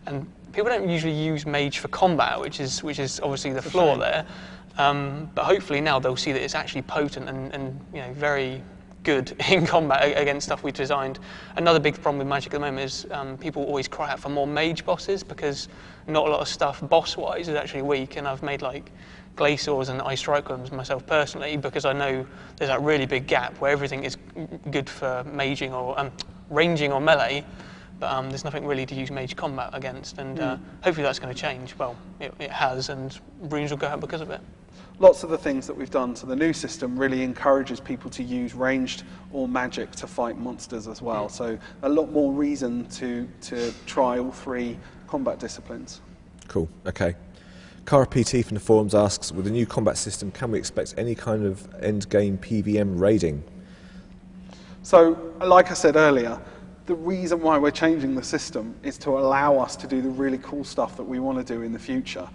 and people don't usually use mage for combat, which is obviously the flaw there. But hopefully now they'll see that it's actually potent and very good in combat against stuff we've designed. Another big problem with Magic at the moment is people always cry out for more mage bosses because not a lot of stuff boss-wise is actually weak, and I've made like Glaciors and Ice Strike myself personally because I know there's that really big gap where everything is good for maging or ranging or melee, but there's nothing really to use mage combat against, and hopefully that's going to change. Well, it has, and runes will go out because of it. Lots of the things that we've done to the new system really encourages people to use ranged or magic to fight monsters as well. So a lot more reason to try all three combat disciplines. Cool, okay. Cara PT from the forums asks, with the new combat system, can we expect any kind of end-game PVM raiding? So, like I said earlier, the reason why we're changing the system is to allow us to do the really cool stuff that we want to do in the future.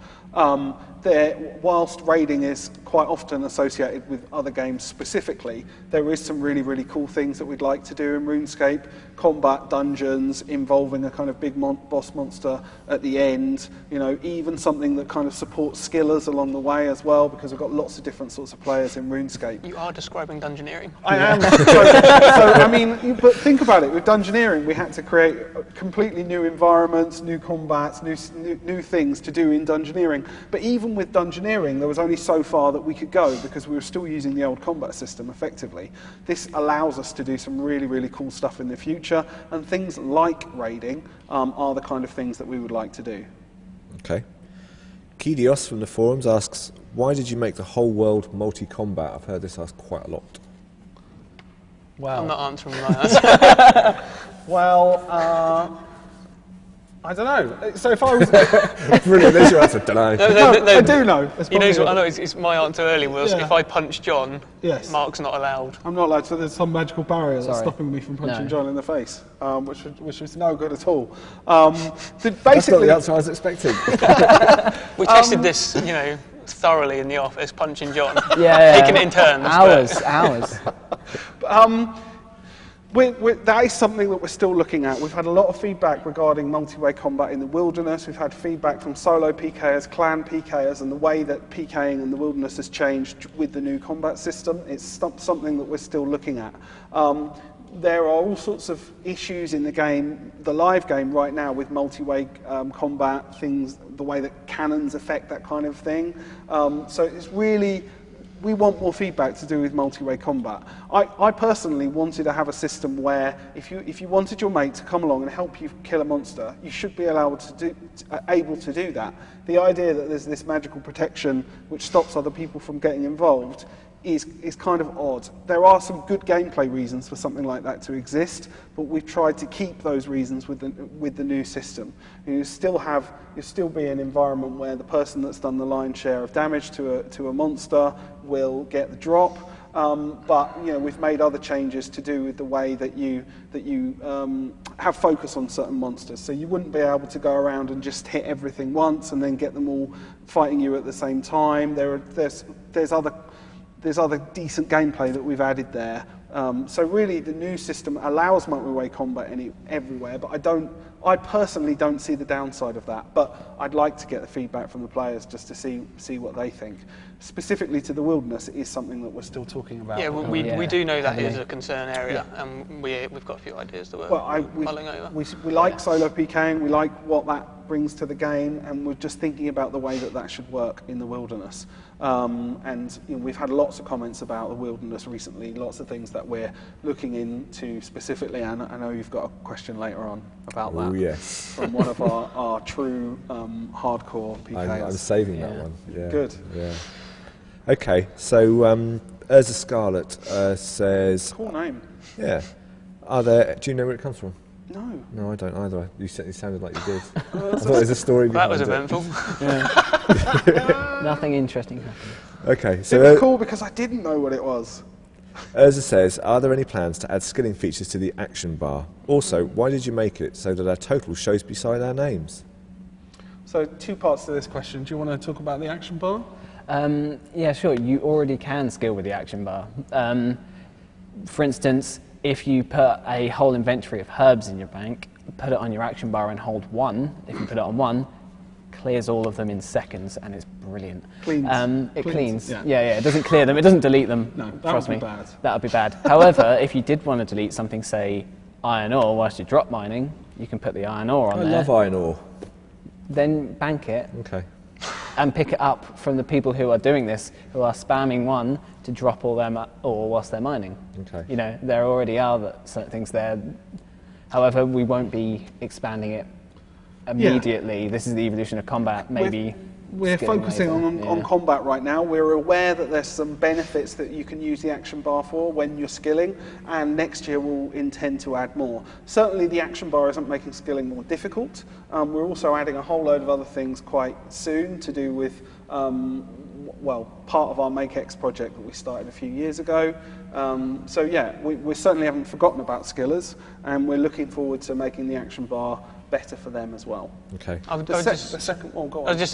Whilst raiding is quite often associated with other games specifically, there is some really, really cool things that we'd like to do in RuneScape. Combat dungeons involving a kind of big boss monster at the end, even something that kind of supports skillers along the way as well, because we've got lots of different sorts of players in RuneScape. You are describing dungeoneering. I am. So, I mean, but think about it. With dungeoneering, we had to create completely new environments, new combats, new things to do in dungeoneering. But even with dungeoneering, there was only so far that we could go because we were still using the old combat system effectively. This allows us to do some really, really cool stuff in the future, and things like raiding are the kind of things that we would like to do. Okay. Kidios from the forums asks, why did you make the whole world multi-combat? I've heard this asked quite a lot. Well, I'm not answering that. Well, I don't know. So if I was... Brilliant, there's your answer, don't know. No, I do know. You know what I know, it's my answer earlier was, Yeah. if I punch John, Yes. Mark's not allowed. I'm not allowed, so there's some magical barrier that's Sorry. stopping me from punching No. John in the face, which is no good at all. That's not Basically, the answer I was expecting. We tested this, thoroughly in the office, punching John. yeah. Taking it in turns. but- Hours. that is something that we're still looking at. We've had a lot of feedback regarding multi-way combat in the wilderness. We've had feedback from solo PKers, clan PKers, and the way that PKing in the wilderness has changed with the new combat system. It's something that we're still looking at. There are all sorts of issues in the game, the live game right now, with multi-way combat, things, the way that cannons affect that kind of thing. So it's really... We want more feedback to do with multi-way combat. I personally wanted to have a system where if you wanted your mate to come along and help you kill a monster, you should be able to do that. The idea that there's this magical protection which stops other people from getting involved is kind of odd. There are some good gameplay reasons for something like that to exist, but we've tried to keep those reasons with the new system. You still be an environment where the person that's done the lion's share of damage to a monster will get the drop. but we've made other changes to do with the way that you have focus on certain monsters. So you wouldn't be able to go around and just hit everything once and then get them all fighting you at the same time. There's other decent gameplay that we've added there. So really, the new system allows multi-way combat everywhere, but I personally don't see the downside of that. But I'd like to get the feedback from the players just to see what they think. Specifically to the wilderness, it is something that we're still talking about. Yeah, we do know that is a concern area, and we've got a few ideas that we're mulling over. We like solo PKing, we like what that brings to the game, and we're just thinking about the way that should work in the wilderness. And we've had lots of comments about the wilderness recently, lots of things that we're looking into specifically, and I know you've got a question later on about that. Oh, yes. From one of our true hardcore PKers. I'm saving that one. Yeah. Good. Yeah. Okay, so Urza Scarlet says... Cool name. Yeah. Do you know where it comes from? No. No, I don't either. You sounded like you did. I thought there was a story behind That was eventful. Nothing interesting happened. Okay, so... It was cool because I didn't know what it was. Urza says, are there any plans to add skilling features to the action bar? Also, why did you make it so that our total shows beside our names? So 2 parts to this question. Do you want to talk about the action bar? Yeah, sure. You already can skill with the action bar. For instance, if you put a whole inventory of herbs in your bank, put it on your action bar and hold 1, if you put it on 1, clears all of them in seconds, and it's brilliant. It cleans. Yeah, it doesn't clear them, it doesn't delete them. No, that trust would me. be bad. That would be bad. However, if you did want to delete something, say iron ore, whilst you're drop mining, you can put the iron ore on there. I love iron ore. Then bank it. Okay. And pick it up from the people who are doing this, who are spamming 1 to drop all their ore whilst they're mining. Okay. There already are certain things there. However, we won't be expanding it immediately. This is the evolution of combat, maybe. We're focusing on combat right now. We're aware that there's some benefits that you can use the action bar for when you're skilling, and next year we'll intend to add more. Certainly the action bar isn't making skilling more difficult. We're also adding a whole load of other things quite soon to do with, part of our MakeX project that we started a few years ago. So yeah, we certainly haven't forgotten about skillers, and we're looking forward to making the action bar better for them as well. Okay. Go on. I was just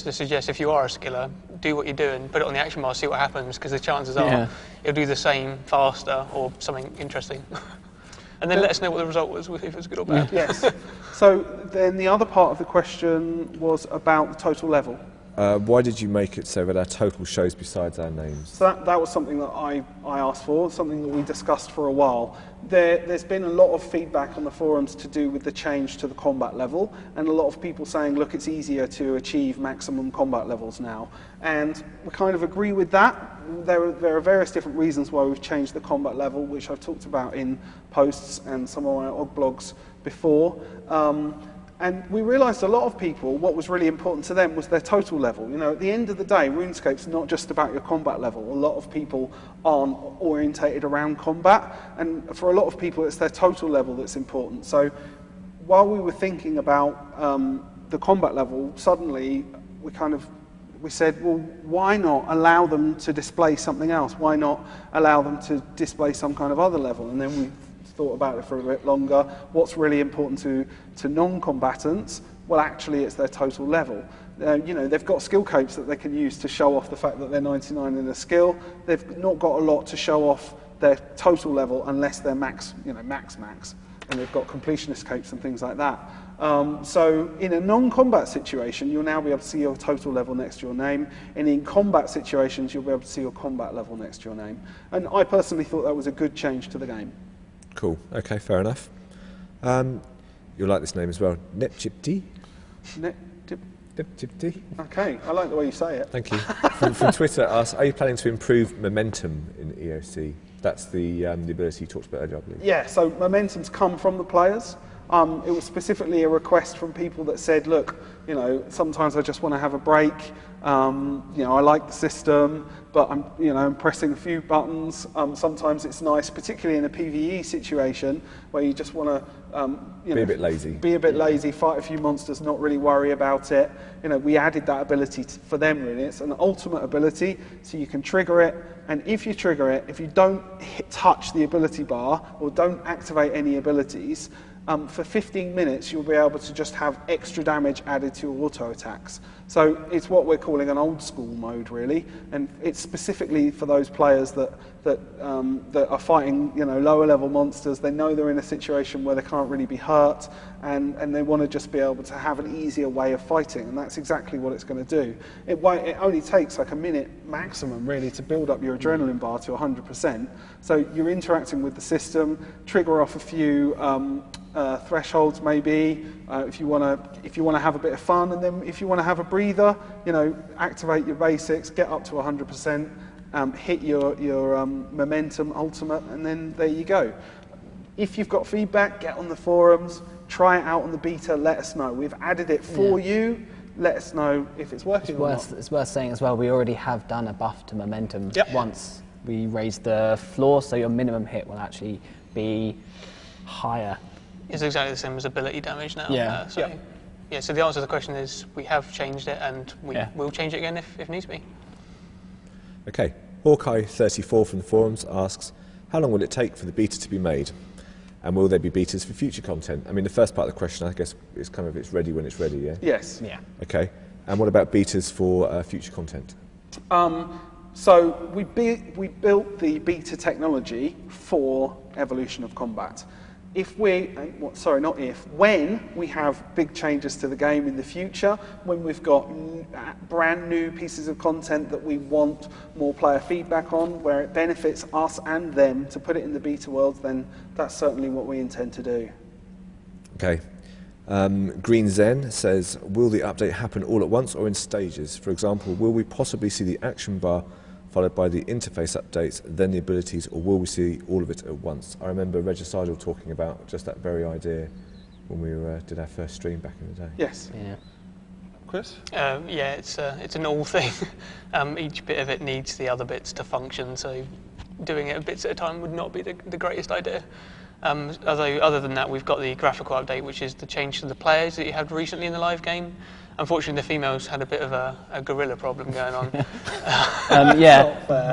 to suggest, if you are a skiller, do what you're doing, put it on the action bar, see what happens, because the chances are it'll do the same faster or something interesting. And then let us know what the result was, if it was good or bad. Yes. So then the other part of the question was about the total level. Why did you make it so that our total shows besides our names? So that was something that I asked for, something that we discussed for a while. There's been a lot of feedback on the forums to do with the change to the combat level, and a lot of people saying, look, it's easier to achieve maximum combat levels now. And we kind of agree with that. There are various different reasons why we've changed the combat level, which I've talked about in posts and some of my OG blogs before. And we realised a lot of people, what was really important to them was their total level. At the end of the day, RuneScape's not just about your combat level. A lot of people aren't orientated around combat, and for a lot of people, it's their total level that's important. So while we were thinking about the combat level, suddenly we said, well, why not allow them to display something else? Why not allow them to display some kind of other level? And then we thought about it for a bit longer. What's really important to non-combatants? Well, actually, it's their total level. They've got skill copes that they can use to show off the fact that they're 99 in a skill. They've not got a lot to show off their total level unless they're max, and they've got completionist copes and things like that. So in a non-combat situation, you'll now be able to see your total level next to your name, and in combat situations, you'll be able to see your combat level next to your name. And I personally thought that was a good change to the game. Cool. Okay, fair enough. You'll like this name as well. Nepchipti. Nepchipti. Okay, I like the way you say it. Thank you. From Twitter asks, are you planning to improve momentum in EoC? That's the ability you talked about earlier, I believe. Yeah, so momentum's come from the players. It was specifically a request from people that said, look, you know, sometimes I just want to have a break. You know, I like the system, but I'm pressing a few buttons. Sometimes it's nice, particularly in a PvE situation where you just want to, be a bit lazy. Be a bit lazy, fight a few monsters, not really worry about it. You know, we added that ability for them. Really, it's an ultimate ability, so you can trigger it. And if you trigger it, if you don't touch the ability bar or don't activate any abilities, for 15 minutes you'll be able to just have extra damage added to your auto attacks. So it's what we're calling an old school mode, really, and it's specifically for those players that are fighting, you know, lower level monsters. They know they're in a situation where they can't really be hurt, and they want to just be able to have an easier way of fighting, and that's exactly what it's going to do. It only takes like a minute maximum, really, to build up your adrenaline bar to 100%. So you're interacting with the system, trigger off a few thresholds maybe, if you want to have a bit of fun, and then if you want to have a breather, you know, activate your basics, get up to 100%, hit your momentum ultimate, and then there you go. If you've got feedback, get on the forums, try it out on the beta, let us know. We've added it for you. Let us know if it's working or not. It's worth saying as well, we already have done a buff to momentum once. We raised the floor, so your minimum hit will actually be higher. It's exactly the same as ability damage now. So the answer to the question is we have changed it, and we will change it again if needs be. Okay. Hawkeye34 from the forums asks, how long will it take for the beta to be made? And will there be betas for future content? I mean, the first part of the question, I guess, is kind of it's ready when it's ready, yeah? Yes. Yeah. Okay. And what about betas for future content? So we built the beta technology for Evolution of Combat. When we have big changes to the game in the future, when we've got brand new pieces of content that we want more player feedback on, where it benefits us and them to put it in the beta world, then that's certainly what we intend to do. Okay. Green Zen says, will the update happen all at once or in stages? For example, will we possibly see the action bar followed by the interface updates, then the abilities, or will we see all of it at once? I remember Regicidal talking about just that very idea when we did our first stream back in the day. Yes. Yeah. Chris? It's an all thing. Each bit of it needs the other bits to function, so doing it bits at a time would not be the greatest idea. Although, other than that, we've got the graphical update, which is the change to the players that you had recently in the live game. Unfortunately, the females had a bit of a gorilla problem going on.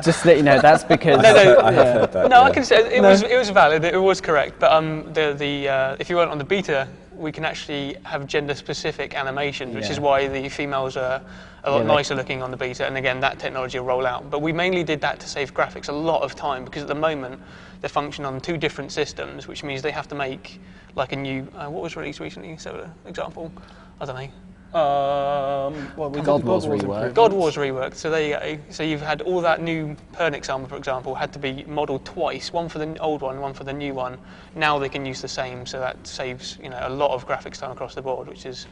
Just to let you know, that's because... I have heard that. I can say it was valid, it was correct, but if you weren't on the beta, we can actually have gender-specific animations, which is why the females are a lot nicer looking on the beta, and again, that technology will roll out. But we mainly did that to save graphics a lot of time, because at the moment, they function on 2 different systems, which means they have to make like a new... what was released recently? So, an example? I don't know. God Wars rework. God Wars rework. So there you go. So you've had all that new Pernix armor, for example, had to be modelled twice. One for the old one for the new one. Now they can use the same, so that saves a lot of graphics time across the board, which is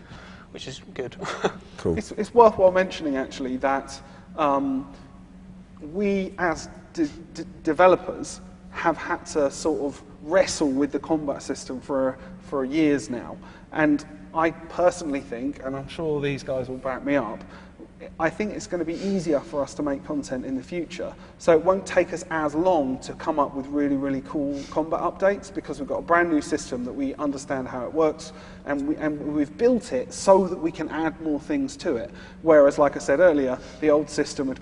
good. Cool. It's worthwhile mentioning actually that we as developers have had to sort of wrestle with the combat system for years now, and I personally think, and I'm sure these guys will back me up, I think it's going to be easier for us to make content in the future. So it won't take us as long to come up with really, really cool combat updates, because we've got a brand new system that we understand how it works, and we've built it so that we can add more things to it. Whereas, like I said earlier, the old system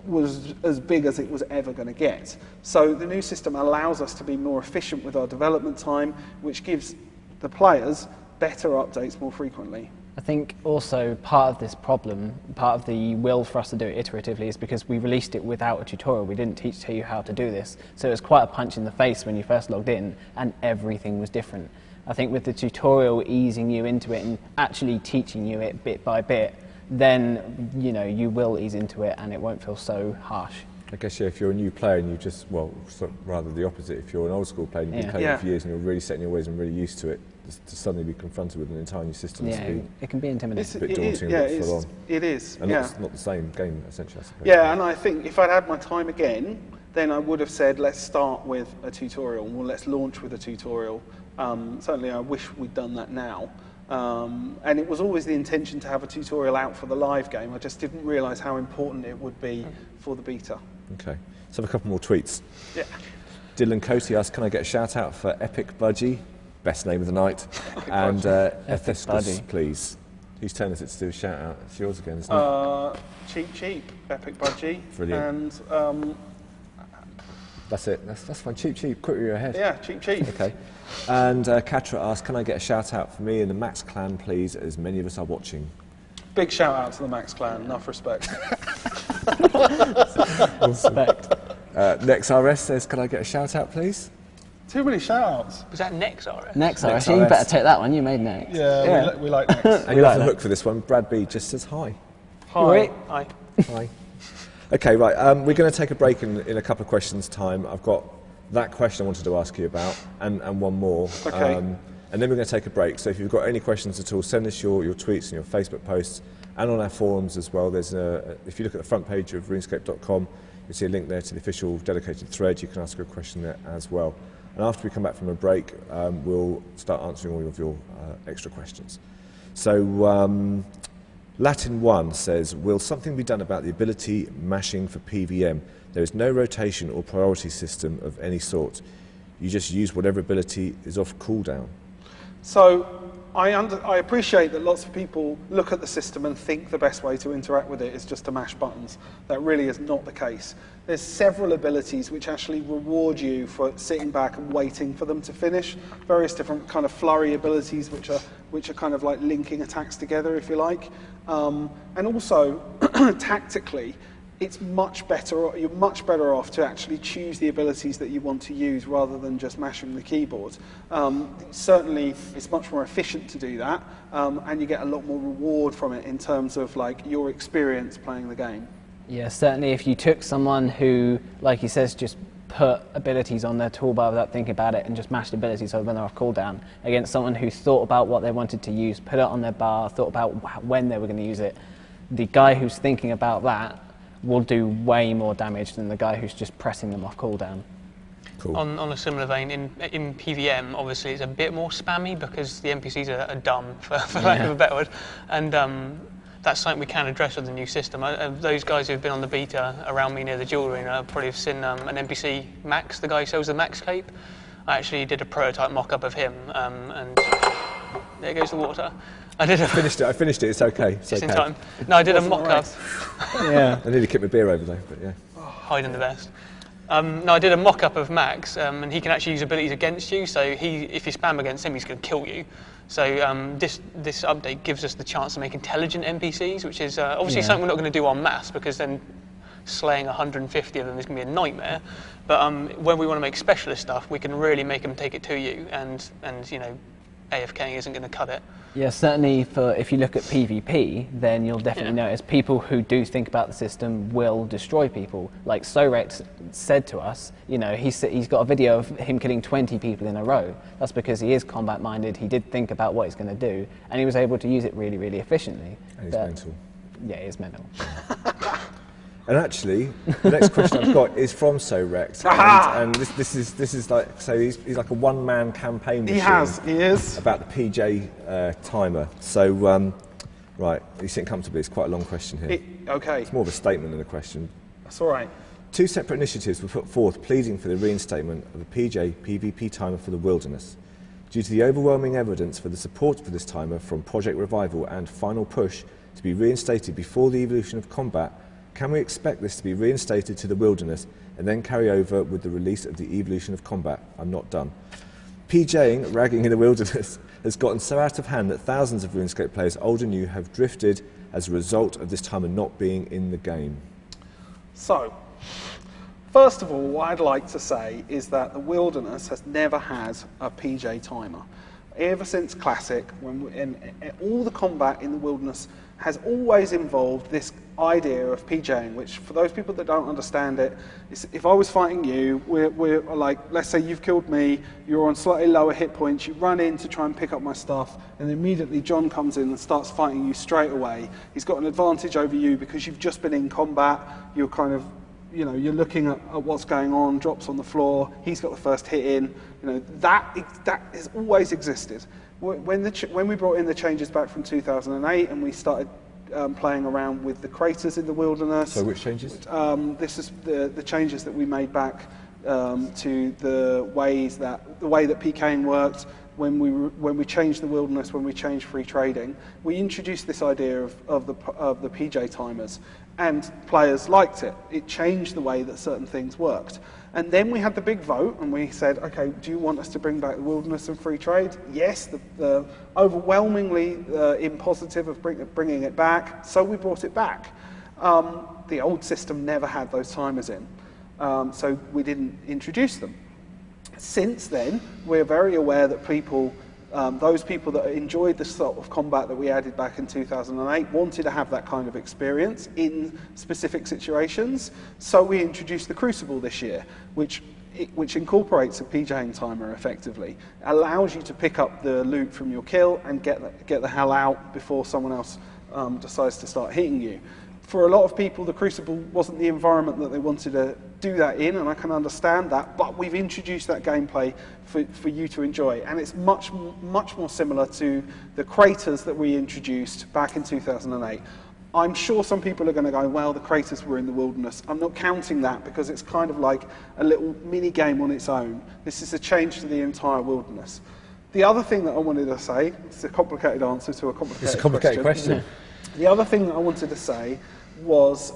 was as big as it was ever going to get. So the new system allows us to be more efficient with our development time, which gives the players better updates more frequently. I think also part of this problem, part of the will for us to do it iteratively, is because we released it without a tutorial. We didn't tell you how to do this. So it was quite a punch in the face when you first logged in, and everything was different. I think with the tutorial easing you into it and actually teaching you it bit by bit, then you will ease into it and it won't feel so harsh. I guess, if you're a new player and rather the opposite, if you're an old school player and you've been playing it for years and you're really set in your ways and really used to it, to suddenly be confronted with an entire new system, it can be intimidating. It's a bit daunting, a bit full on. It is. And not the same game, essentially, I suppose. Yeah, and I think if I'd had my time again, then I would have said, let's start with a tutorial, or let's launch with a tutorial, Certainly I wish we'd done that now. And it was always the intention to have a tutorial out for the live game. I just didn't realise how important it would be for the beta. Okay, so I have a couple more tweets. Yeah. Dylan Coty asks, can I get a shout out for Epic Budgie, best name of the night, and Ethescus, please. Whose turn is it to do a shout out? It's yours again, isn't it? Cheap, Epic Budgie. Brilliant. And that's it. That's fine. Cheap. Quick with your head. yeah, cheap. Okay. And Katra asks, can I get a shout out for me and the Max Clan, please, as many of us are watching? Big shout out to the Max Clan. Enough respect. Respect. NexRS says, can I get a shout out, please? Too many shout outs. Was that Next RS? Next, Next you RS. better take that one. You made next. Yeah. We like Next. And you're off the hook for this one. Brad B just says hi. Hi. Hi. Hi. Okay, right. We're going to take a break in a couple of questions' time. I've got that question I wanted to ask you about, and one more. Okay. And then we're going to take a break. So if you've got any questions at all, send us your tweets and your Facebook posts, and on our forums as well. There's if you look at the front page of RuneScape.com, you'll see a link there to the official dedicated thread. You can ask a question there as well. And after we come back from a break, we'll start answering all of your extra questions. So Latin 1 says, will something be done about the ability mashing for PVM? There is no rotation or priority system of any sort. You just use whatever ability is off cooldown. So I appreciate that lots of people look at the system and think the best way to interact with it is just to mash buttons. That really is not the case. There's several abilities which actually reward you for sitting back and waiting for them to finish. Various different kind of flurry abilities which are kind of like linking attacks together, if you like. And also, tactically, it's much better. You're much better off to actually choose the abilities that you want to use rather than just mashing the keyboard. Certainly, it's much more efficient to do that, and you get a lot more reward from it in terms of like your experience playing the game. Yeah, certainly. If you took someone who, like he says, just put abilities on their toolbar without thinking about it and just mashed abilities so when they're off cooldown, against someone who thought about what they wanted to use, put it on their bar, thought about when they were going to use it, the guy who's thinking about that will do way more damage than the guy who's just pressing them off cooldown. Cool. On a similar vein, in PVM, obviously it's a bit more spammy because the NPCs are dumb, for lack of a better word, and that's something we can address with the new system. Those guys who've been on the beta around me near the jewellery probably have seen an NPC, Max, the guy who sells the Max cape. I actually did a prototype mock-up of him, and there goes the water. I finished it. It's okay. Just in time. No, I did a mock-up. Yeah. I nearly kicked my beer over there, but yeah. Hiding the best. No, I did a mock-up of Max, and he can actually use abilities against you. So if you spam against him, he's going to kill you. So this update gives us the chance to make intelligent NPCs, which is obviously something we're not going to do en masse because then slaying 150 of them is going to be a nightmare. But when we want to make specialist stuff, we can really make them take it to you, and you know, AFKing isn't going to cut it. Yeah, certainly if you look at PvP, then you'll definitely notice people who do think about the system will destroy people. Like Sorex said to us, you know, he's got a video of him killing 20 people in a row. That's because he is combat minded, he did think about what he's going to do, and he was able to use it really, really efficiently. And he's mental. Yeah, he is mental. And actually, the next question I've got is from Sorex, and this is like, so he's like a one-man campaign machine. He is. About the PJ timer. So, right, you sit comfortably. It's quite a long question here. Okay. It's more of a statement than a question. That's all right. 2 separate initiatives were put forth pleading for the reinstatement of a PJ PvP timer for the wilderness. Due to the overwhelming evidence for the support for this timer from Project Revival and Final Push to be reinstated before the evolution of combat, can we expect this to be reinstated to the wilderness and then carry over with the release of the evolution of combat? I'm not done. PJing, ragging in the wilderness, has gotten so out of hand that thousands of RuneScape players, old and new, have drifted as a result of this timer not being in the game. So, first of all, what I'd like to say is that the wilderness has never had a PJ timer. Ever since Classic, all the combat in the wilderness has always involved this idea of PJing, which for those people that don't understand it, is if I was fighting you, we're like, let's say you've killed me, you're on slightly lower hit points, you run in to try and pick up my stuff, and immediately John comes in and starts fighting you straight away. He's got an advantage over you because you've just been in combat, you're kind of, you know, you're looking at what's going on, drops on the floor, he's got the first hit in. You know, that has always existed. When we brought in the changes back from 2008 and we started playing around with the craters in the wilderness. So which changes? This is the changes that we made back to the way that PKing worked. When we changed the wilderness, when we changed free trading, we introduced this idea of the PJ timers, and players liked it. It changed the way that certain things worked. And then we had the big vote, and we said, okay, do you want us to bring back the wilderness and free trade? Yes, the overwhelmingly in positive of bringing it back, so we brought it back. The old system never had those timers in, so we didn't introduce them. Since then, we're very aware that those people that enjoyed the sort of combat that we added back in 2008 wanted to have that kind of experience in specific situations. So we introduced the Crucible this year, which incorporates a PJing timer effectively, allows you to pick up the loot from your kill and get the hell out before someone else decides to start hitting you. For a lot of people, the Crucible wasn't the environment that they wanted to do that in, and I can understand that, but we've introduced that gameplay for you to enjoy, and it's much more similar to the craters that we introduced back in 2008. I'm sure some people are going to go, well, the craters were in the wilderness. I'm not counting that because it's kind of like a little mini game on its own. This is a change to the entire wilderness. The other thing that I wanted to say, it's a complicated answer to a complicated question. The other thing that I wanted to say was,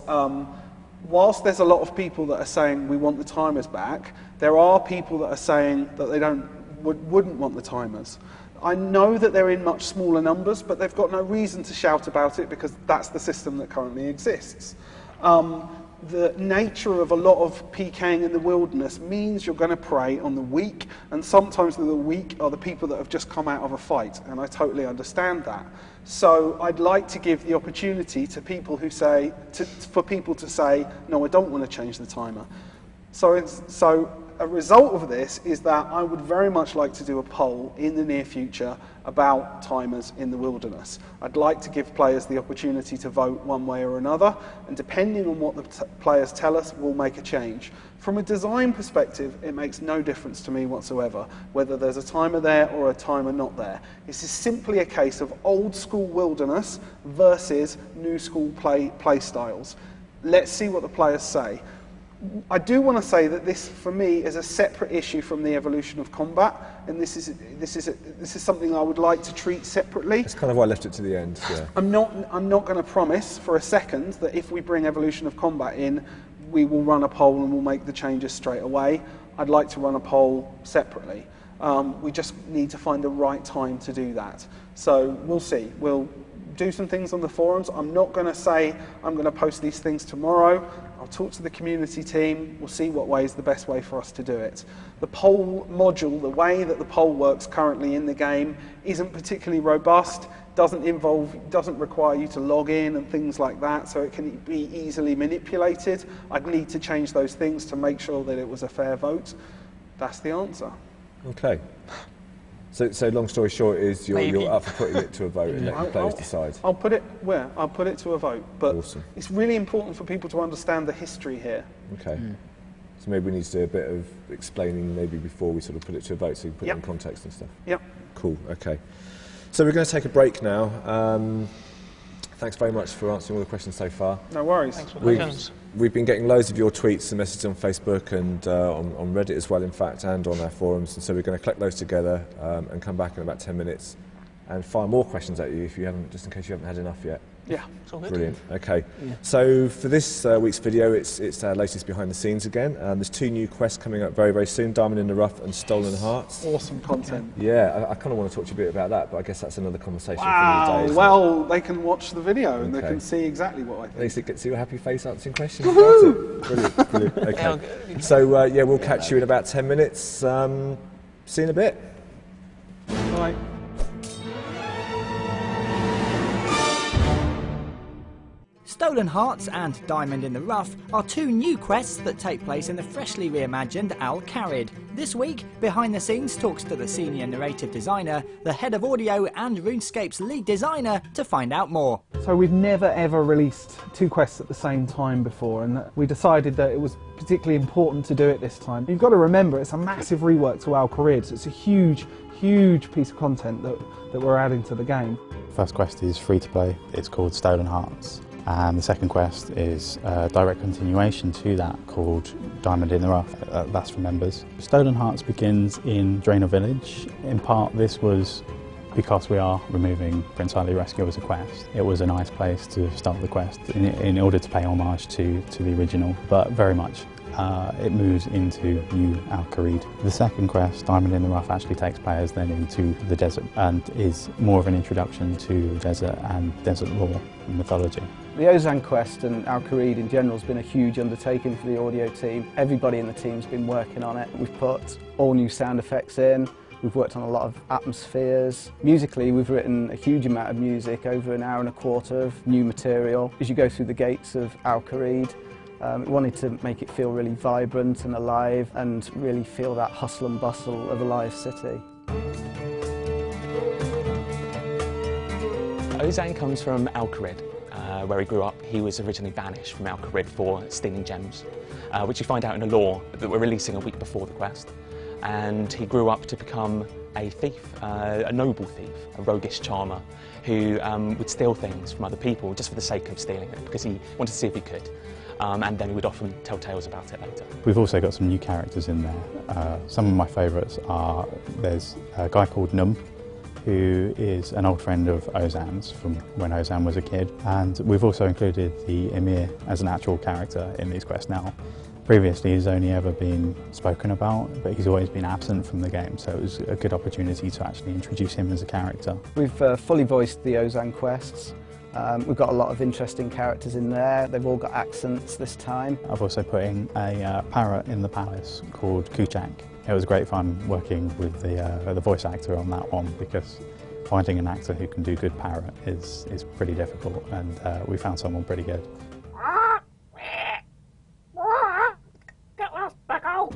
whilst there's a lot of people that are saying we want the timers back, there are people that are saying that they wouldn't want the timers. I know that they're in much smaller numbers, but they've got no reason to shout about it because that's the system that currently exists. The nature of a lot of PKing in the wilderness means you're going to prey on the weak, and sometimes the weak are the people that have just come out of a fight, and I totally understand that. So I'd like to give the opportunity to people who say, for people to say, no, I don't want to change the timer. So a result of this is that I would very much like to do a poll in the near future about timers in the wilderness. I'd like to give players the opportunity to vote one way or another, and depending on what the players tell us, we'll make a change. From a design perspective, it makes no difference to me whatsoever, whether there's a timer there or a timer not there. This is simply a case of old school wilderness versus new school play styles. Let's see what the players say. I do want to say that this, for me, is a separate issue from the evolution of combat, and this is something I would like to treat separately. That's kind of why I left it to the end. Yeah. I'm not going to promise for a second that if we bring evolution of combat in, we will run a poll and we'll make the changes straight away. I'd like to run a poll separately. We just need to find the right time to do that. So we'll see. We'll do some things on the forums. I'm not going to say I'm going to post these things tomorrow. I'll talk to the community team. We'll see what way is the best way for us to do it. The poll module, the way that the poll works currently in the game, isn't particularly robust. Doesn't require you to log in and things like that, so it can be easily manipulated. I'd need to change those things to make sure that it was a fair vote. That's the answer. Okay. So long story short is you're up for putting it to a vote and letting the players decide. I'll put it where? I'll put it to a vote. But awesome. It's really important for people to understand the history here. Okay. So maybe we need to do a bit of explaining maybe before we sort of put it to a vote so you put it in context and stuff. Yep. Cool, okay. So we're going to take a break now. Thanks very much for answering all the questions so far. No worries. Thanks for the questions. We've been getting loads of your tweets and messages on Facebook and on Reddit as well, in fact, and on our forums. And so we're going to collect those together and come back in about 10 minutes and fire more questions at you if you haven't, just in case you haven't had enough yet. Yeah, it's all good. Brilliant. Okay. Yeah. So for this week's video, it's our latest behind the scenes again. There's 2 new quests coming up very, very soon: Diamond in the Rough and Stolen Hearts. Awesome content. Yeah, I kind of want to talk to you a bit about that, but I guess that's another conversation for another day. Well, they can watch the video and they can see exactly what I think. They can see your happy face answering questions about it. Brilliant, brilliant. Okay. So yeah, we'll catch you in about 10 minutes. See you in a bit. Bye. Stolen Hearts and Diamond in the Rough are two new quests that take place in the freshly reimagined Al Kharid. This week, Behind the Scenes talks to the senior narrative designer, the head of audio and RuneScape's lead designer to find out more. So we've never ever released two quests at the same time before, and we decided that it was particularly important to do it this time. You've got to remember it's a massive rework to Al Kharid, so it's a huge piece of content that we're adding to the game. First quest is free to play, it's called Stolen Hearts, and the second quest is a direct continuation to that called Diamond in the Rough, that's for members. Stolen Hearts begins in Draenor Village. In part this was because we are removing Prince Ali Rescue as a quest. It was a nice place to start the quest in order to pay homage to the original, but very much it moves into new Al Kharid. The second quest, Diamond in the Rough, actually takes players then into the desert and is more of an introduction to desert and desert lore and mythology. The Ozan quest and Al Kharid in general has been a huge undertaking for the audio team. Everybody in the team's been working on it. We've put all new sound effects in. We've worked on a lot of atmospheres. Musically, we've written a huge amount of music, over an hour and a quarter of new material. As you go through the gates of Al Kharid, we wanted to make it feel really vibrant and alive and really feel that hustle and bustle of a live city. Ozan comes from Al Kharid, where he grew up. He was originally banished from Al Kharid for stealing gems, which you find out in a lore that we're releasing a week before the quest. And he grew up to become a thief, a noble thief, a roguish charmer, who would steal things from other people just for the sake of stealing it, because he wanted to see if he could. And then he would often tell tales about it later. We've also got some new characters in there. Some of my favourites are, there's a guy called Num, who is an old friend of Ozan's from when Ozan was a kid. And we've also included the Emir as an actual character in these quests now. Previously he's only ever been spoken about, but he's always been absent from the game, so it was a good opportunity to actually introduce him as a character. We've fully voiced the Ozan quests. We've got a lot of interesting characters in there. They've all got accents this time. I've also put in a parrot in the palace called Kuchak. It was great fun working with the voice actor on that one, because finding an actor who can do good parrot is pretty difficult, and we found someone pretty good.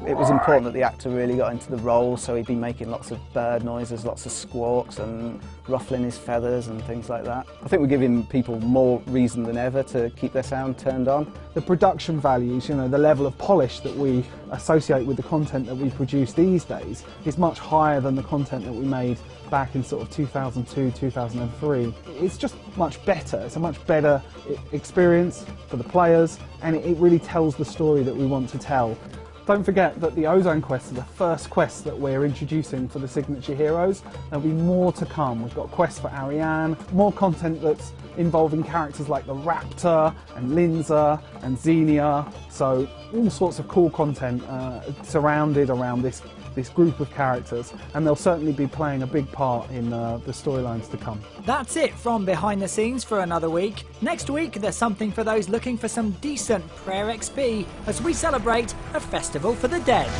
It was important that the actor really got into the role, so he'd been making lots of bird noises, lots of squawks and ruffling his feathers and things like that. I think we're giving people more reason than ever to keep their sound turned on. The production values, you know, the level of polish that we associate with the content that we produce these days is much higher than the content that we made back in sort of 2002, 2003. It's just much better. It's a much better experience for the players, and it really tells the story that we want to tell. Don't forget that the Ozan quests are the first quests that we're introducing for the signature heroes. There'll be more to come. We've got quests for Ariane, more content that's involving characters like the Raptor and Linza and Xenia. So all sorts of cool content surrounded around this group of characters, and they'll certainly be playing a big part in the storylines to come. That's it from Behind the Scenes for another week. Next week there's something for those looking for some decent prayer XP as we celebrate a festival for the dead.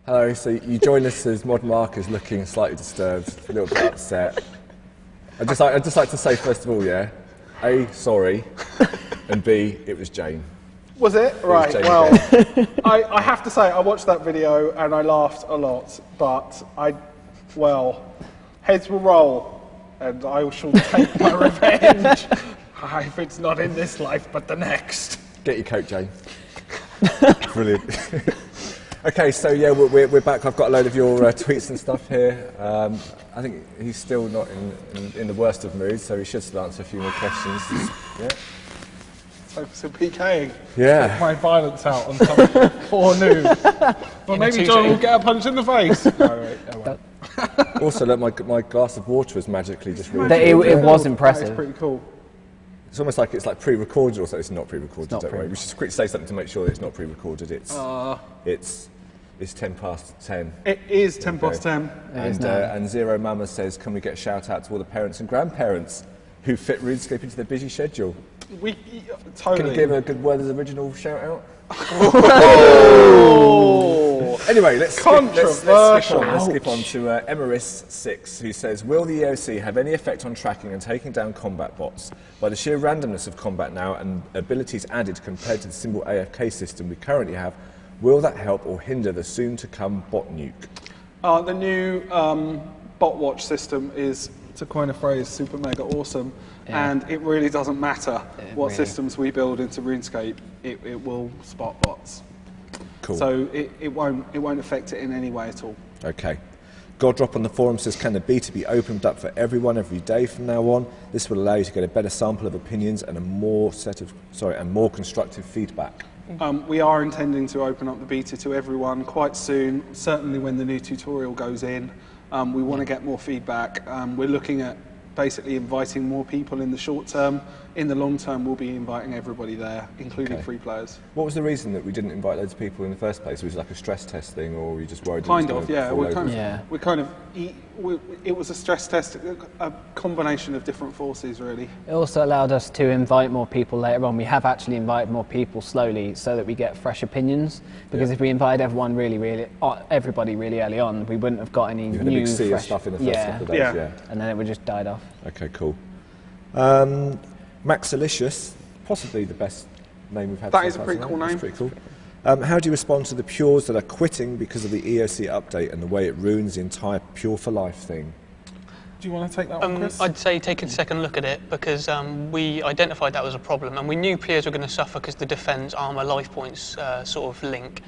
Hello, so you join us as Mod Markers looking slightly disturbed, a little bit upset. I'd just like to say, first of all, yeah, A, sorry, and B, it was Jane. Was it? Right, Jane well, again. I have to say, I watched that video and I laughed a lot, but heads will roll and I shall take my revenge. If it's not in this life, but the next. Get your coat, Jane. Brilliant. Okay, so yeah, we're back. I've got a load of your tweets and stuff here. I think he's still not in the worst of moods, so he should still answer a few more questions. Yeah. So for some PKing. Yeah. Take my violence out on some poor noob. Well, maybe John will get a punch in the face. Also, look, my glass of water was magically just really. It was impressive. It's pretty cool. It's almost like it's like pre-recorded, or so it's not pre-recorded. It's not don't worry. We should quickly say something to make sure that it's not pre-recorded. It's 10 past 10. It is 10 past 10. And Zero Mama says, can we get a shout out to all the parents and grandparents who fit RuneScape into their busy schedule? We totally. Can you give a good Werther's original shout out? Anyway, let's skip on to Emeris6, who says, will the EoC have any effect on tracking and taking down combat bots? By the sheer randomness of combat now and abilities added compared to the simple AFK system we currently have, will that help or hinder the soon-to-come bot nuke? The new bot watch system is, to coin a phrase, super mega awesome, and it really doesn't matter what systems we build into RuneScape, it will spot bots. Cool. So it won't affect it in any way at all. Okay. Goddrop on the forum says, can the beta be opened up for everyone every day from now on? This will allow you to get a better sample of opinions and more constructive feedback. We are intending to open up the beta to everyone quite soon, certainly when the new tutorial goes in. We want to get more feedback. We're looking at basically inviting more people in the short term. In the long term, we'll be inviting everybody there, including free players. What was the reason that we didn't invite loads of people in the first place? Was it like a stress test thing, or were you just worried? It was a stress test, a combination of different forces, really. It also allowed us to invite more people later on. We have actually invited more people slowly so that we get fresh opinions. Because if we invited everybody really early on, we wouldn't have got any new, a big sea fresh of stuff in the first couple of days. And then it would just died off. Okay, cool. Maxilicious, possibly the best name we've had. That is a pretty cool name. That's pretty cool. How do you respond to the Pures that are quitting because of the EoC update and the way it ruins the entire Pure for Life thing? Do you want to take that one, Chris? I'd say take a second look at it, because we identified that was a problem, and we knew players were going to suffer because the defense, armor, life points sort of link.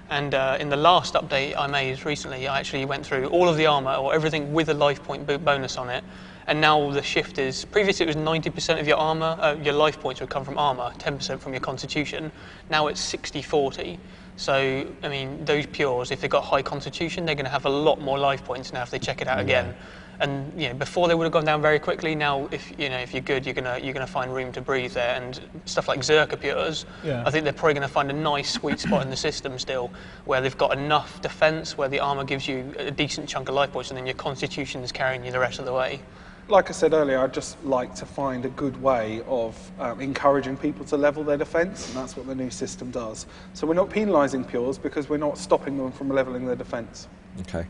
And in the last update I made recently, I actually went through all of the armor, or everything with a life point bonus on it. And now the shift is, previously it was 90% of your armor, your life points would come from armor, 10% from your constitution. Now it's 60-40. So, I mean, those pures, if they've got high constitution, they're going to have a lot more life points now if they check it out again. And before they would have gone down very quickly. Now, if you're good, you're gonna find room to breathe there. And stuff like Zerka pures, I think they're probably going to find a nice sweet spot in the system still, where they've got enough defense, where the armor gives you a decent chunk of life points, and then your constitution is carrying you the rest of the way. Like I said earlier, I'd just like to find a good way of encouraging people to level their defence, and that's what the new system does. So we're not penalising pures because we're not stopping them from levelling their defence. Okay.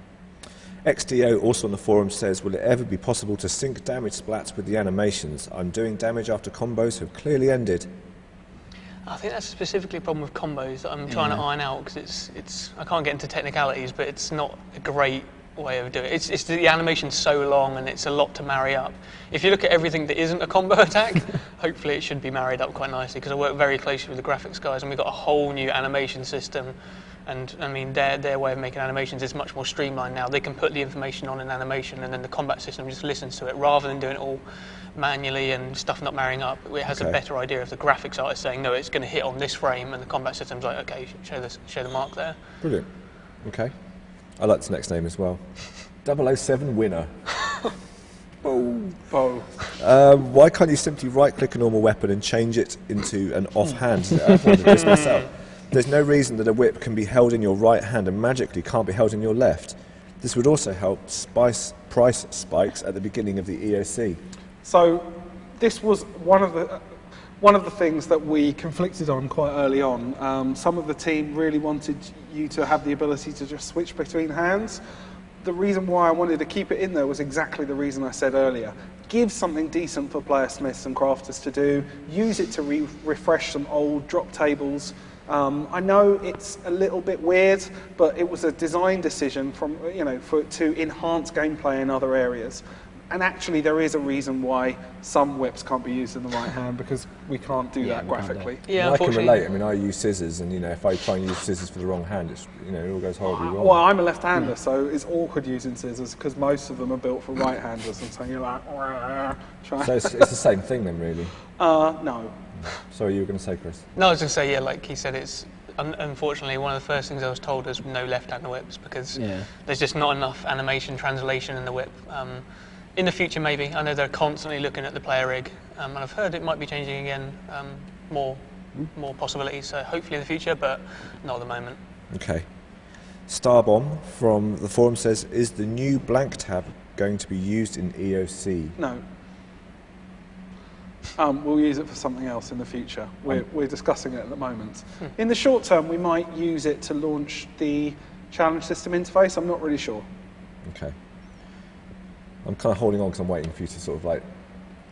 XDO also on the forum says, will it ever be possible to sync damage splats with the animations? I'm doing damage after combos have clearly ended. I think that's specifically a problem with combos that I'm trying to iron out, because it's I can't get into technicalities, but it's not a great way of doing it. It's the animation's so long and it's a lot to marry up. If you look at everything that isn't a combo attack, hopefully it should be married up quite nicely, because I work very closely with the graphics guys and we've got a whole new animation system, and I mean their way of making animations is much more streamlined now. They can put the information on an animation and then the combat system just listens to it rather than doing it all manually and stuff not marrying up. It has a better idea of the graphics artist saying, no, it's going to hit on this frame, and the combat system's like, okay, show the mark there. Brilliant. Okay. I like this next name as well. 007 winner. Why can't you simply right-click a normal weapon and change it into an offhand? I've wondered this myself. There's no reason that a whip can be held in your right hand and magically can't be held in your left. This would also help price spikes at the beginning of the EoC. So this was one of the... one of the things that we conflicted on quite early on, some of the team really wanted you to have the ability to just switch between hands. The reason why I wanted to keep it in there was exactly the reason I said earlier. Give something decent for player smiths and crafters to do. Use it to refresh some old drop tables. I know it's a little bit weird, but it was a design decision to enhance gameplay in other areas. And actually, there is a reason why some whips can't be used in the right hand, because we can't do that graphically. Yeah, I can relate. I mean, I use scissors, and if I try and use scissors for the wrong hand, it's it all goes horribly wrong. Well, I'm a left-hander, so it's awkward using scissors because most of them are built for right-handers, and so you're like, try. So it's the same thing then, really. No. Sorry, you were going to say, Chris? No, I was going to say, yeah, like he said, it's unfortunately one of the first things I was told is no left-hander whips, because there's just not enough animation translation in the whip. In the future, maybe. I know they're constantly looking at the player rig, and I've heard it might be changing again, more possibilities, so hopefully in the future, but not at the moment. Okay. Starbomb from the forum says, is the new blank tab going to be used in EoC? No. We'll use it for something else in the future. We're discussing it at the moment. In the short term, we might use it to launch the challenge system interface. I'm not really sure. Okay. I'm kind of holding on because I'm waiting for you to sort of like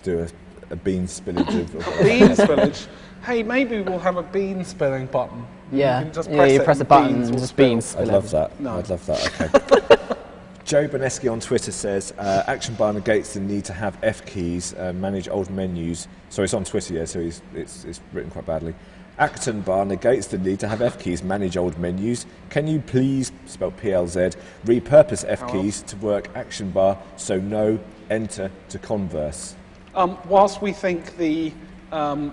do a bean spillage of bean spillage? Hey, maybe we'll have a bean spilling button. Yeah, you can just you press a button and just beans spill. I'd love that. No. I'd love that, okay. Joe Boneski on Twitter says, action bar negates the need to have F keys, manage old menus. Sorry, it's on Twitter, yeah, so it's written quite badly. Action bar negates the need to have F keys manage old menus. Can you please, spelled PLZ, repurpose F keys to work action bar, so no enter to converse? Whilst we think the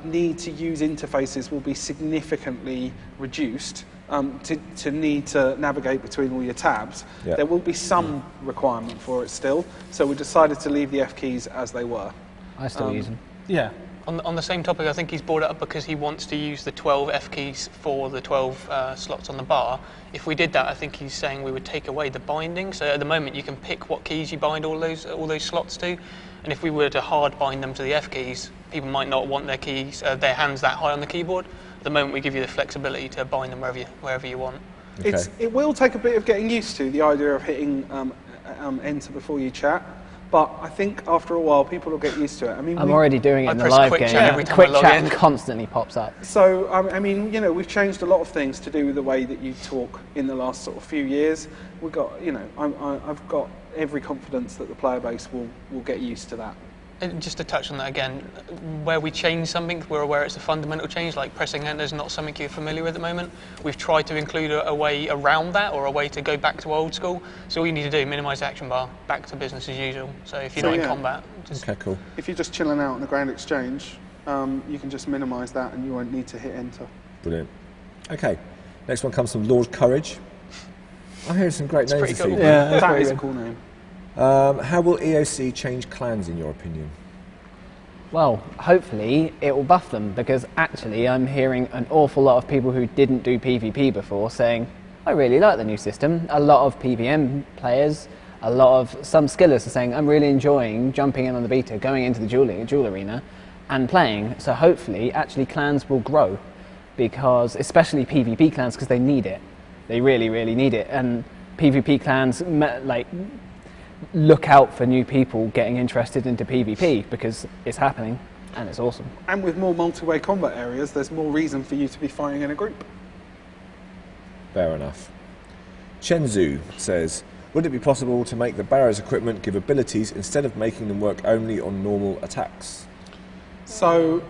need to use interfaces will be significantly reduced, to need to navigate between all your tabs, there will be some requirement for it still. So we decided to leave the F keys as they were. I still use them. Yeah. On the same topic, I think he's brought it up because he wants to use the 12 F keys for the 12 slots on the bar. If we did that, I think he's saying we would take away the binding. So at the moment, you can pick what keys you bind all those slots to, and if we were to hard bind them to the F keys, people might not want their keys, their hands that high on the keyboard. At the moment, we give you the flexibility to bind them wherever you want. Okay. It will take a bit of getting used to, the idea of hitting enter before you chat. But I think after a while, people will get used to it. I mean, I'm already doing it in the live game. Every time Quick I log chat in. constantly pops up. So, I mean, we've changed a lot of things to do with the way that you talk in the last sort of few years. We've got, I've got every confidence that the player base will get used to that. And just to touch on that again, where we change something, we're aware it's a fundamental change, like pressing enter is not something you're familiar with at the moment. We've tried to include a way around that, or a way to go back to old school. So all you need to do, minimise the action bar, back to business as usual. So if you're not in combat, okay, cool. If you're just chilling out on the Grand Exchange, you can just minimise that and you won't need to hit enter. Brilliant. Okay, next one comes from Lord Courage. I heard some great names this evening. Yeah, that is a cool name. How will EoC change clans, in your opinion? Well, hopefully it will buff them, because actually I'm hearing an awful lot of people who didn't do PvP before saying, I really like the new system. A lot of PvM players, some skillers are saying, I'm really enjoying jumping in on the beta, going into the duel arena and playing. So hopefully actually clans will grow, because especially PvP clans, because they need it. They really, really need it. And PvP clans, look out for new people getting interested into PvP, because it's happening and it's awesome. And with more multi-way combat areas, there's more reason for you to be fighting in a group. Fair enough. Chenzu says, would it be possible to make the barrow's equipment give abilities instead of making them work only on normal attacks? So,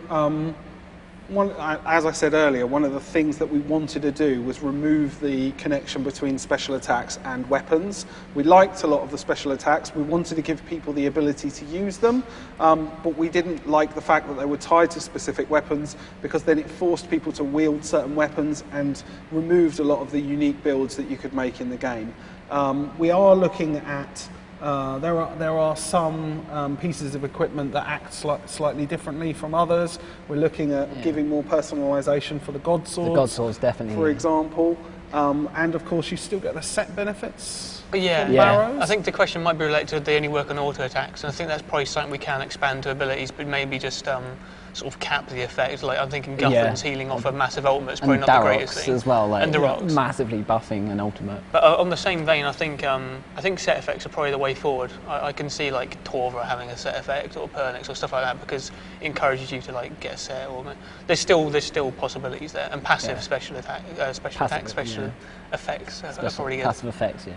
as I said earlier, one of the things that we wanted to do was remove the connection between special attacks and weapons. We liked a lot of the special attacks. We wanted to give people the ability to use them, but we didn't like the fact that they were tied to specific weapons, because then it forced people to wield certain weapons and removed a lot of the unique builds that you could make in the game. We are looking at there are some pieces of equipment that act slightly differently from others. We're looking at giving more personalisation for the God Swords. The God Swords, definitely. For example. And of course, you still get the set benefits from Yeah. barrows. I think the question might be related to they only work on auto attacks, and I think that's probably something we can expand to abilities, but maybe just sort of cap the effect. Like I'm thinking Guthan's healing off a massive ultimate is probably not the greatest thing. As well, like, and Darok's massively buffing an ultimate. But on the same vein, I think set effects are probably the way forward. I can see like Torva having a set effect or Pernix or stuff like that because it encourages you to like get a set. Or there's still possibilities there, and passive special attack, special effects are probably good. Passive effects, yeah.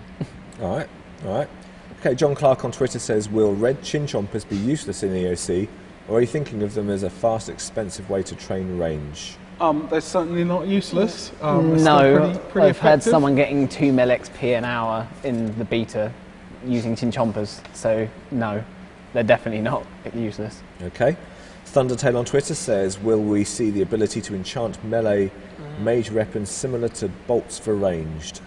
All right. Okay, John Clark on Twitter says, will red chin chompers be useless in EoC, or are you thinking of them as a fast, expensive way to train range? They're certainly not useless. No, pretty I've heard effective. someone getting 2 mil XP an hour in the beta using chin chompers, so no, they're definitely not useless. Okay. Thundertail on Twitter says, will we see the ability to enchant melee mage weapons similar to bolts for ranged?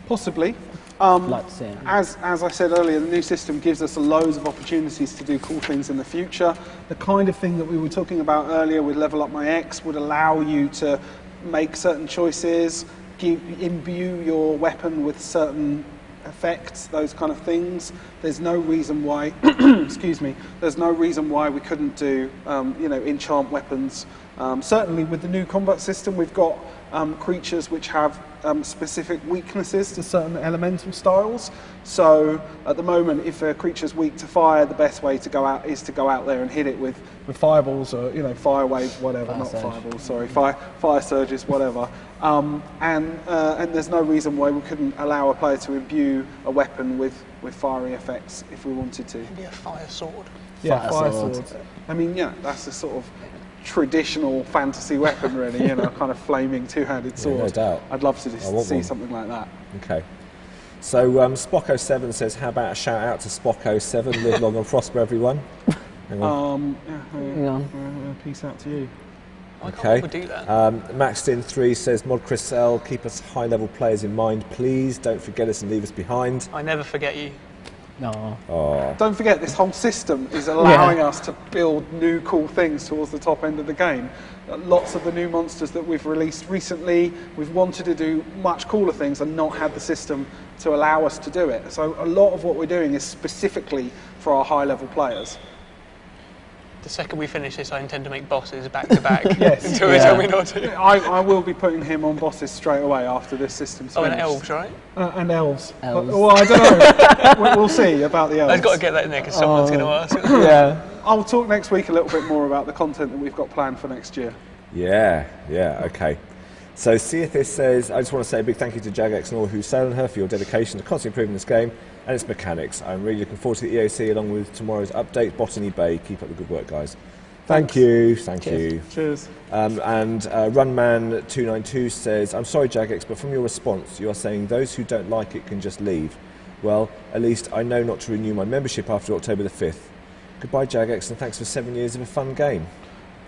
Possibly. Like to see it. As I said earlier, the new system gives us loads of opportunities to do cool things in the future. The kind of thing that we were talking about earlier with Level Up My X would allow you to make certain choices, imbue your weapon with certain effects, those kind of things. There's no reason why, excuse me, there's no reason why we couldn't do, enchant weapons. Certainly with the new combat system, we've got creatures which have specific weaknesses to certain elemental styles. So at the moment, if a creature's weak to fire, the best way to go out is to go out there and hit it with fireballs or fire wave, whatever, fireballs, sorry, fire surges, whatever. And there's no reason why we couldn't allow a player to imbue a weapon with fiery effects if we wanted to. Maybe a fire sword. Yeah, fire sword. I mean, that's a sort of traditional fantasy weapon, really, kind of flaming two-handed sword. No doubt. I'd love to see something like that. Okay. So Spocko7 says, how about a shout out to Spocko7? Live long and prosper, everyone. Hang on. Peace out to you. Okay. Why can't we do that? Maxtin3 says, Mod Chris L, keep us high-level players in mind, please. Don't forget us and leave us behind. I never forget you. No. Oh. Don't forget, this whole system is allowing us to build new cool things towards the top end of the game. Lots of the new monsters that we've released recently, we've wanted to do much cooler things and not had the system to allow us to do it. So a lot of what we're doing is specifically for our high-level players. The second we finish this, I intend to make bosses back to back. Yes. Until they tell me not to. I will be putting him on bosses straight away after this system's finished. And elves, right? And elves. Well, I don't know. We'll see about the elves. I've got to get that in there because someone's going to ask. Yeah. I'll talk next week a little bit more about the content that we've got planned for next year. Yeah, okay. So Seathis says, I just want to say a big thank you to Jagex and all who sail on her for your dedication to constantly improving this game and its mechanics. I'm really looking forward to the EoC along with tomorrow's update. Botany Bay, keep up the good work, guys. Thank you. Cheers. And Runman292 says, I'm sorry, Jagex, but from your response, you are saying those who don't like it can just leave. Well, at least I know not to renew my membership after October the 5th. Goodbye, Jagex, and thanks for 7 years of a fun game.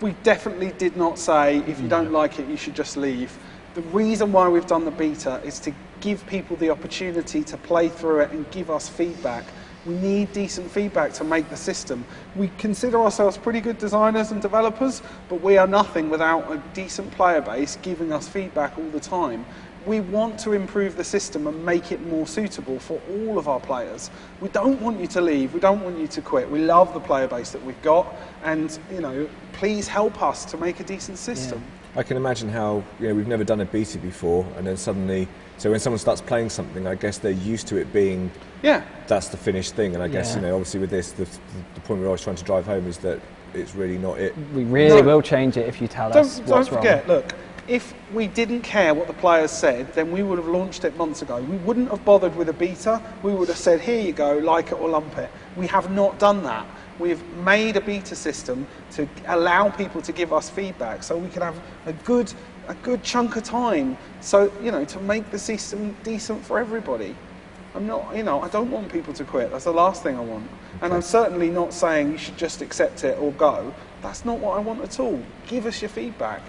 We definitely did not say, if you don't like it, you should just leave. The reason why we've done the beta is to give people the opportunity to play through it and give us feedback. We need decent feedback to make the system. We consider ourselves pretty good designers and developers, but we are nothing without a decent player base giving us feedback all the time. We want to improve the system and make it more suitable for all of our players. We don't want you to leave, we don't want you to quit. We love the player base that we've got, and please help us to make a decent system. I can imagine how we've never done a beta before, and then suddenly, so when someone starts playing something, I guess they're used to it being that's the finished thing. And I guess obviously with this, the point we're always trying to drive home is that it's really not it. We really will change it if you tell us what's wrong. Don't forget, look, if we didn't care what the players said, then we would have launched it months ago. We wouldn't have bothered with a beta. We would have said, here you go, like it or lump it. We have not done that. We've made a beta system to allow people to give us feedback so we can have a good chunk of time to make the system decent for everybody. I don't want people to quit. That's the last thing I want. Okay. And I'm certainly not saying you should just accept it or go. That's not what I want at all. Give us your feedback.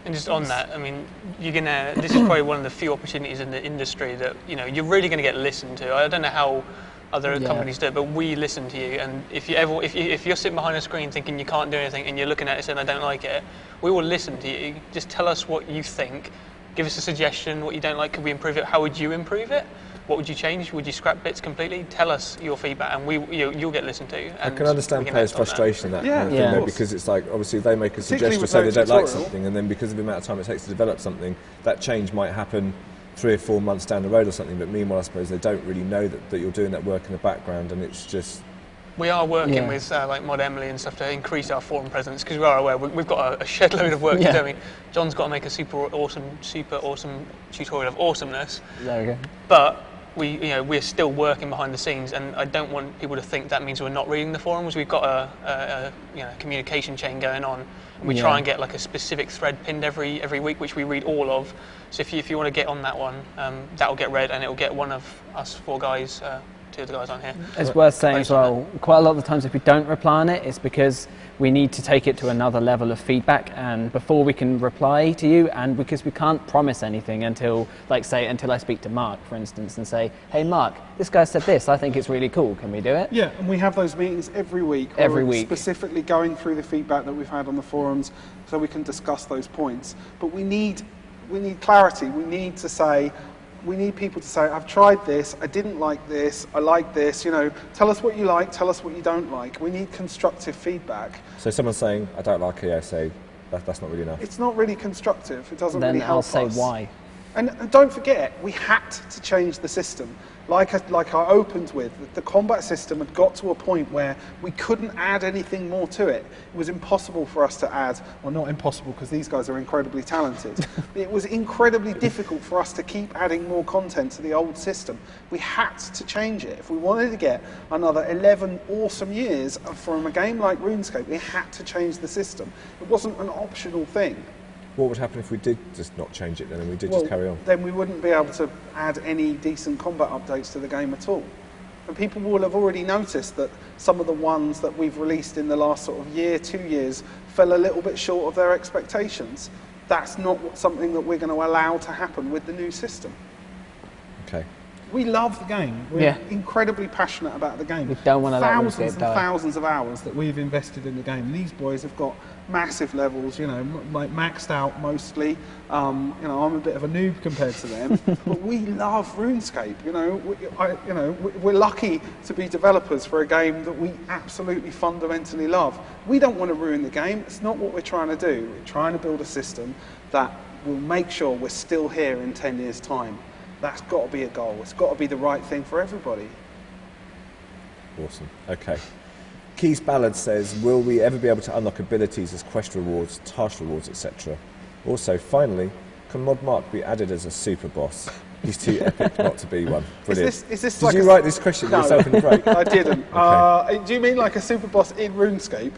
And just on that, I mean, this is probably one of the few opportunities in the industry that, you're really going to get listened to. I don't know how other companies do it, but we listen to you. And if you're sitting behind a screen thinking you can't do anything and you're looking at it saying, I don't like it, we will listen to you. Just tell us what you think. Give us a suggestion, what you don't like, could we improve it? How would you improve it? what would you change? Would you scrap bits completely? Tell us your feedback, and you'll get listened to. And I can understand players' frustration that kind of thing, though, because it's like, obviously they make a suggestion or say they don't like something, and then because of the amount of time it takes to develop something, that change might happen 3 or 4 months down the road or something, but meanwhile I suppose they don't really know that you're doing that work in the background, and it's just... We are working with like Mod Emily and stuff to increase our forum presence, because we are aware we've got a shed load of work to do. I mean, John's got to make a super awesome tutorial of awesomeness. There we go. But we're still working behind the scenes, and I don't want people to think that means we're not reading the forums. We've got a communication chain going on, and we try and get like a specific thread pinned every week, which we read all of. So if you want to get on that one, that'll get read, and it'll get one of us 4 guys. 2 of the guys on here. It's worth saying as well, quite a lot of the times if we don't reply on it, it's because we need to take it to another level of feedback, and before we can reply to you, and because we can't promise anything until I speak to Mark, for instance, and say, hey Mark, this guy said this, I think it's really cool, can we do it? Yeah, and we have those meetings every week. Specifically going through the feedback that we've had on the forums so we can discuss those points. But we need clarity. We need people to say, I've tried this, I didn't like this, I like this, tell us what you like, tell us what you don't like. We need constructive feedback. So someone's saying, I don't like EoC, that's not really enough. It's not really constructive, it doesn't really help us. Then I'll say why. And don't forget, we had to change the system. Like I opened with, the combat system had got to a point where we couldn't add anything more to it. It was impossible for us to add, well, not impossible because these guys are incredibly talented. It was incredibly difficult for us to keep adding more content to the old system. We had to change it. If we wanted to get another 11 awesome years from a game like RuneScape, we had to change the system. It wasn't an optional thing. What would happen if we did just not change it then and we did just carry on? Then we wouldn't be able to add any decent combat updates to the game at all. And people will have already noticed that some of the ones that we've released in the last sort of year, 2 years, fell a little bit short of their expectations. That's not something that we're going to allow to happen with the new system. Okay. We love the game. We're incredibly passionate about the game. We don't want to let thousands and thousands of hours that we've invested in the game. These boys have got massive levels, like maxed out mostly. I'm a bit of a noob compared to them, but we love RuneScape. We're lucky to be developers for a game that we absolutely fundamentally love. We don't want to ruin the game. It's not what we're trying to do. We're trying to build a system that will make sure we're still here in 10 years' time. That's got to be a goal. It's got to be the right thing for everybody. Awesome. Okay. Keys Ballard says, will we ever be able to unlock abilities as quest rewards, task rewards, etc.? Also, finally, can Mod Mark be added as a super boss? He's too epic not to be one. Brilliant. Did you write this question yourself in the break? I didn't. Okay. Do you mean like a super boss in RuneScape?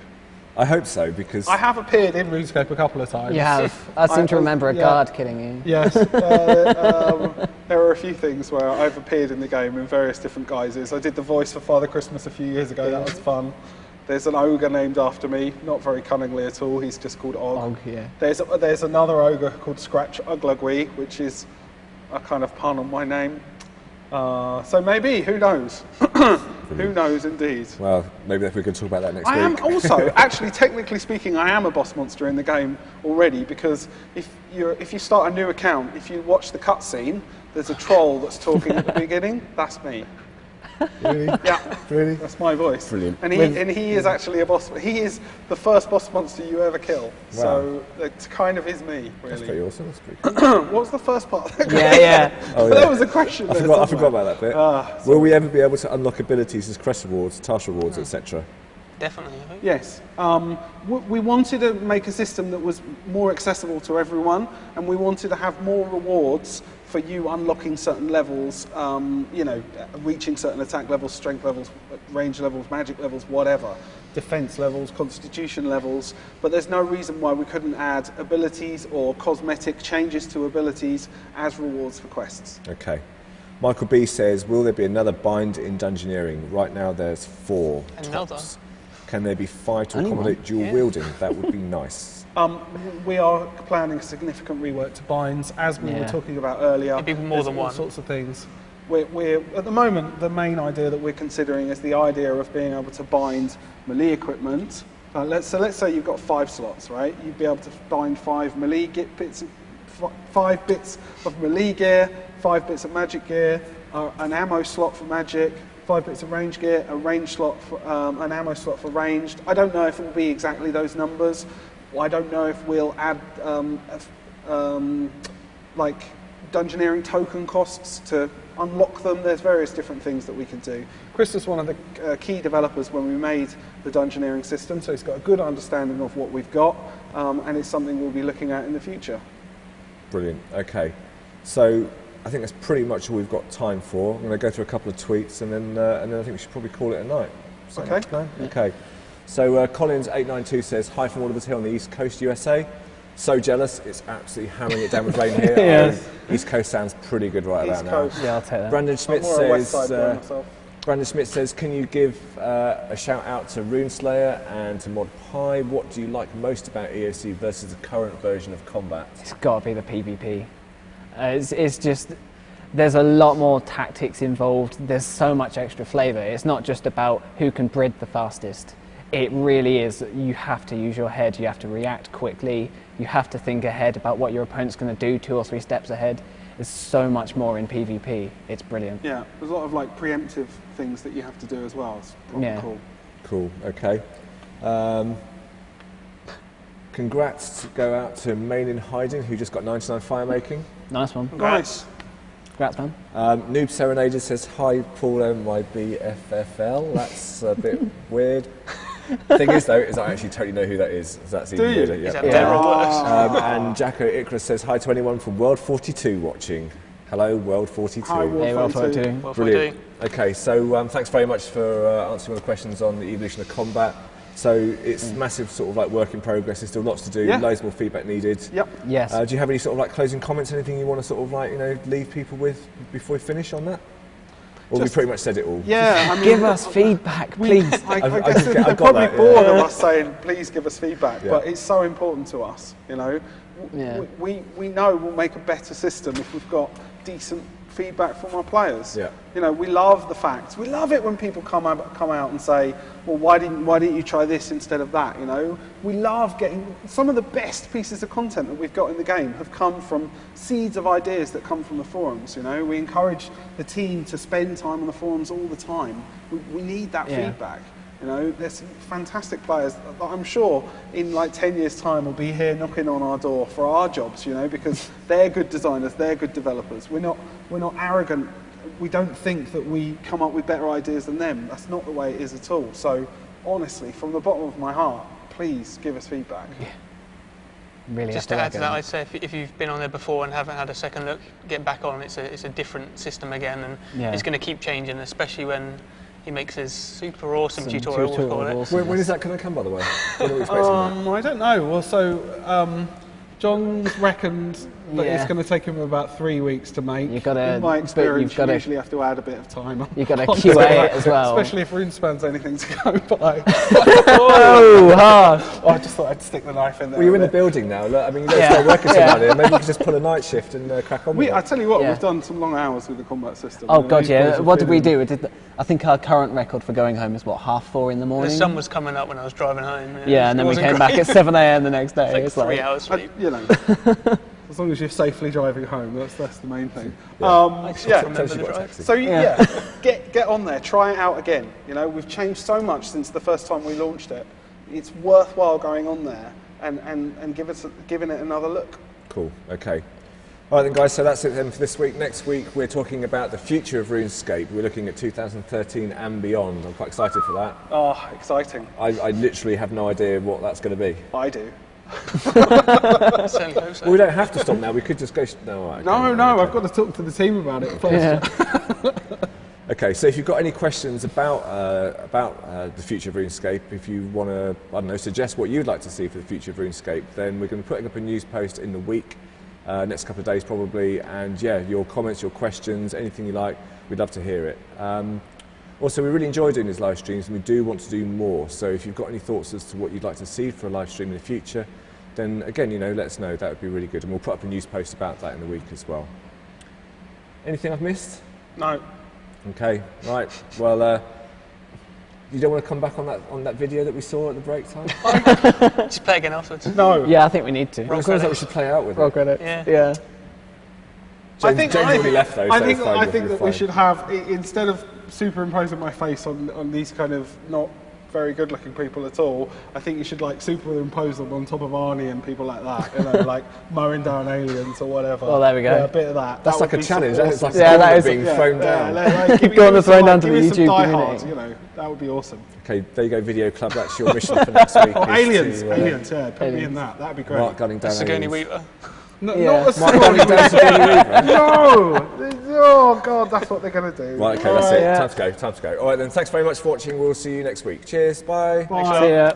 I hope so, because... I have appeared in RuneScape a couple of times. You have. I seem to remember a guard killing you. Yes. There are a few things where I've appeared in the game in various different guises. I did the voice for Father Christmas a few years ago. That was fun. There's an ogre named after me, not very cunningly at all. He's just called Og. Og, yeah. There's another ogre called Scratch Uglugwee, which is a kind of pun on my name. So maybe, who knows? Who knows, indeed. Well, maybe we can talk about that next week. I am also, actually, technically speaking, I am a boss monster in the game already, because if you start a new account, if you watch the cutscene, there's a troll that's talking at the beginning. That's me. Really? Yeah. Really? That's my voice. Brilliant. And he is actually a boss. He is the first boss monster you ever kill. Wow. So it kind of is me, really. That's pretty awesome. That's pretty cool. What was the first part? Yeah. Oh, yeah. That was a question. I forgot about that bit. Will we ever be able to unlock abilities as quest rewards, task rewards, etc.? Definitely, I think. Yes. We wanted to make a system that was more accessible to everyone, and we wanted to have more rewards for you unlocking certain levels, reaching certain attack levels, strength levels, range levels, magic levels, whatever, defense levels, constitution levels, but there's no reason why we couldn't add abilities or cosmetic changes to abilities as rewards for quests. Okay. Michael B says, will there be another bind in Dungeoneering? Right now there's 4 tops. Can there be 5 to accommodate dual wielding? That would be nice. We are planning a significant rework to binds, as we were talking about earlier. It'd be more than all one. Sorts of things. We're at the moment, the main idea that we're considering is the idea of being able to bind melee equipment. Let's say you've got 5 slots, right? You'd be able to bind 5 melee bits, 5 bits of melee gear, 5 bits of magic gear, an ammo slot for magic, 5 bits of range gear, a range slot, for, an ammo slot for ranged. I don't know if it will be exactly those numbers. I don't know if we'll add like dungeoneering token costs to unlock them. There's various different things that we can do. Chris was one of the key developers when we made the dungeoneering system, so he's got a good understanding of what we've got, and it's something we'll be looking at in the future. Brilliant. Okay, so I think that's pretty much all we've got time for. I'm going to go through a couple of tweets, and then I think we should probably call it a night. Okay. Okay. So Collins892 says, hi from all of us here on the East Coast, USA. So jealous, it's absolutely hammering it down with rain here. Yes. East Coast sounds pretty good right East about Coast. now. Yeah, I'll take that. Brandon Schmidt I'm more a West says, Side boy myself. Brandon Schmidt says, can you give a shout out to Runeslayer and to Mod Pi? What do you like most about EoC versus the current version of combat? It's got to be the PvP. It's just, there's a lot more tactics involved. There's so much extra flavour. It's not just about who can brid the fastest. It really is. You have to use your head. You have to react quickly. You have to think ahead about what your opponent's going to do 2 or 3 steps ahead. There's so much more in PvP. It's brilliant. Yeah, there's a lot of like preemptive things that you have to do as well. It's probably cool. Cool. Okay. Congrats go out to Main in Hiding, who just got 99 firemaking. Nice one. Nice. Congrats, man. Noob Serenader says, hi Paul and my BFFL. That's a bit weird. Thing is though, is I actually totally know who that is. So that's even weirder. Is that better or worse? And Jacko Icarus says, hi to anyone from World 42 watching. Hello, World 42. Hi, World Hey, well, 42. Well, Brilliant. Okay, so thanks very much for answering all the questions on the evolution of combat. So it's massive sort of like work in progress. There's still lots to do, loads more feedback needed. Yep. Yes. Do you have any sort of like closing comments, anything you want to sort of like, leave people with before we finish on that? Or we pretty much said it all? Yeah, I mean, Give us feedback, please. I I've guess got they're probably that, bored of us saying, please give us feedback, Yeah. but it's so important to us, Yeah. We know we'll make a better system if we've got decent feedback from our players. Yeah. We love the facts. We love it when people come out and say, well, why didn't you try this instead of that? We love getting some of the best pieces of content that we've got in the game have come from seeds of ideas that come from the forums. We encourage the team to spend time on the forums all the time. We need that feedback. There's some fantastic players that I'm sure in like 10 years' time will be here knocking on our door for our jobs, because they're good designers, they're good developers. We're not arrogant. We don't think that we come up with better ideas than them. That's not the way it is at all. So honestly, from the bottom of my heart, please give us feedback. Yeah. Really. Just to add to that, I'd say if you've been on there before and haven't had a second look, get back on. It's a different system again, and it's going to keep changing, especially when he makes his super awesome tutorial, we'll call it. When is that going to come, by the way? When are we expecting that? I don't know. Well, so John's reckoned that it's going to take him about 3 weeks to make. You've got to, in my experience, you usually have to add a bit of time. You've got to QA it as well. Especially if RuneSpawn's anything to go by. Oh, hard. I just thought I'd stick the knife in there. Well, you're in the building now. Look, I mean, you don't start working till here. Maybe you could just pull a night shift and crack on with it. I tell you what, we've done some long hours with the combat system. Oh, God, yeah. What did we do? I think our current record for going home is, 4:30 in the morning? The sun was coming up when I was driving home. Yeah, and then we came back at 7 a.m. the next day. It's like 3 hours sleep. As long as you're safely driving home, that's the main thing. Get on there, try it out again. We've changed so much since the first time we launched it. It's worthwhile going on there and giving it another look. Cool. Okay. All right then, guys. So that's it then for this week. Next week we're talking about the future of RuneScape. We're looking at 2013 and beyond. I'm quite excited for that. Oh, exciting! I literally have no idea what that's going to be. I do. Well, we don't have to stop now. We could just go. I've got to talk to the team about it first. Okay, so if you've got any questions about the future of RuneScape, if you want to, suggest what you'd like to see for the future of RuneScape, then we're going to be putting up a news post in the week, next couple of days probably, and your comments, your questions, anything you like, we'd love to hear it. Also, we really enjoy doing these live streams, and we do want to do more. So if you've got any thoughts as to what you'd like to see for a live stream in the future, then again, let us know. That would be really good, and we'll put up a news post about that in the week as well. Anything I've missed? No. Okay, right. Well, you don't want to come back on that video that we saw at the break time? Just play again afterwards. No. Yeah, I think we need to. It sounds like we should play out with Roll it. credits. Yeah. Yeah. James already left though. I so think, it's fine, I think you're that we fine. should have, instead of superimposing my face on these kind of not very good looking people at all, I think you should like superimpose them on top of Arnie and people like that, you know, like mowing down aliens or whatever. Well, there we go. Yeah, a bit of that. That's that like a would be challenge. awesome. It's like Yeah, that is- being thrown down. Go on the thrown down to the give me YouTube some Die community. Hard, you know, that would be awesome. Okay, there you go, Video Club. That's your mission for next week. Or is aliens, to, aliens, yeah, put me in that. That'd be great. Mark gunning down Sigourney aliens. Weaver. No, Yeah. not a Mark gunning down Sigourney Weaver. No! Oh God, that's what they're going to do. Right, okay, that's it. Yeah. Time to go, time to go. All right then, thanks very much for watching. We'll see you next week. Cheers, bye. Bye. See ya.